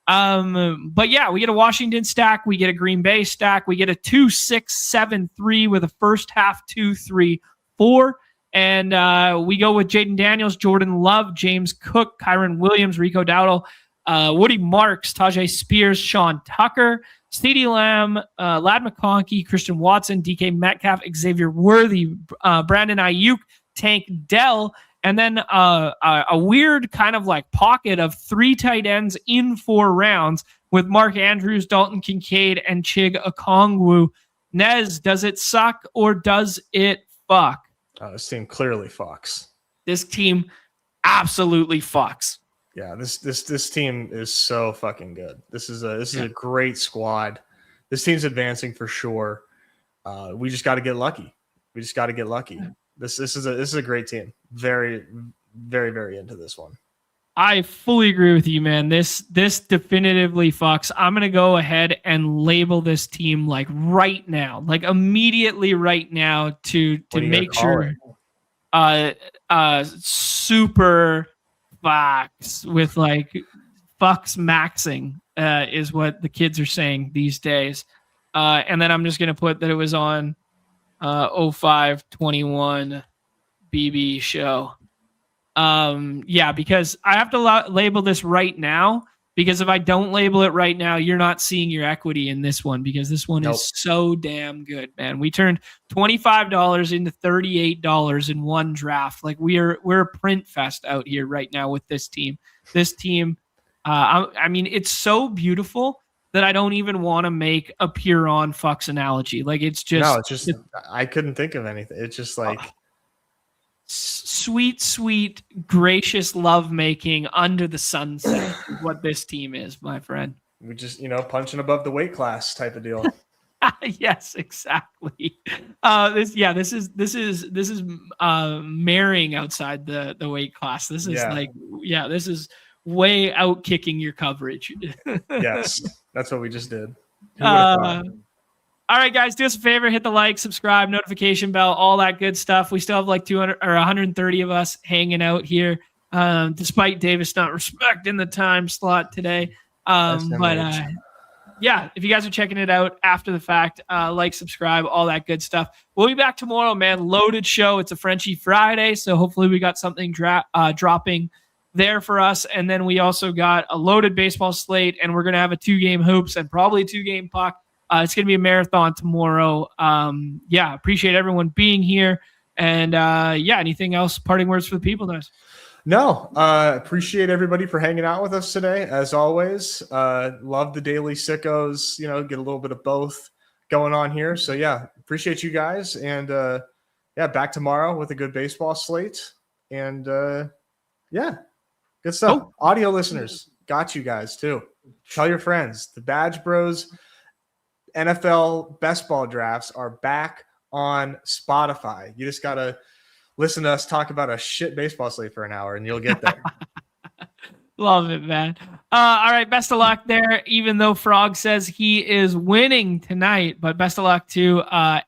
But yeah, we get a Washington stack. We get a Green Bay stack. We get a 2-6-7-3 with a first half 2-3-4. And we go with Jaden Daniels, Jordan Love, James Cook, Kyron Williams, Rico Dowdle, Woody Marks, Tajay Spears, Sean Tucker, CeeDee Lamb, Lad McConkey, Christian Watson, DK Metcalf, Xavier Worthy, Brandon Ayuk, Tank Dell, and then a weird kind of like pocket of 3 tight ends in 4 rounds with Mark Andrews, Dalton Kincaid, and Chig Okongwu. Nez, does it suck or does it fuck? This team clearly fucks. This team absolutely fucks. Yeah, this team is so fucking good. This is a great squad. This team's advancing for sure. We just got to get lucky. This is a great team. Very, very, very into this one. I fully agree with you, man. This definitively fucks. I'm gonna go ahead and label this team like right now, like immediately right now to make sure. Super fucks with like fucks maxing is what the kids are saying these days. And then I'm just gonna put that it was on 0521 BB show. Because I have to label this right now, because if I don't label it right now, you're not seeing your equity in this one, because this one is so damn good, man. We turned $25 into $38 in one draft. Like we're a print fest out here right now with this team. I mean, it's so beautiful that I don't even want to make a pure on fucks analogy. Like it's just I couldn't think of anything. It's just like sweet, gracious lovemaking under the sunset is what this team is, my friend. We just, punching above the weight class type of deal. Yes, exactly. This is marrying outside the weight class. This is this is way out kicking your coverage. Yes, that's what we just did. All right, guys, do us a favor, hit the like, subscribe, notification bell, all that good stuff. We still have like 200 or 130 of us hanging out here, despite Davis not respecting the time slot today. If you guys are checking it out after the fact, like, subscribe, all that good stuff. We'll be back tomorrow, man. Loaded show. It's a Frenchie Friday, so hopefully we got something dropping there for us. And then we also got a loaded baseball slate, and we're going to have a 2-game hoops and probably a 2-game puck. It's going to be a marathon tomorrow. Appreciate everyone being here. And anything else? Parting words for the people, guys? No, appreciate everybody for hanging out with us today. As always, love the daily sickos, get a little bit of both going on here. So appreciate you guys. And back tomorrow with a good baseball slate. And good stuff. Oh. Audio listeners, got you guys too. Tell your friends. The Badge Bros NFL best ball drafts are back on Spotify. You just got to listen to us talk about a shit baseball slate for an hour and you'll get there. Love it, man. All right. Best of luck there, even though Frog says he is winning tonight, but best of luck to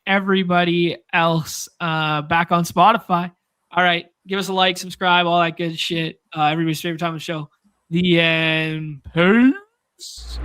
everybody else back on Spotify. All right. Give us a like, subscribe, all that good shit. Everybody's favorite time of the show. The end. Peace.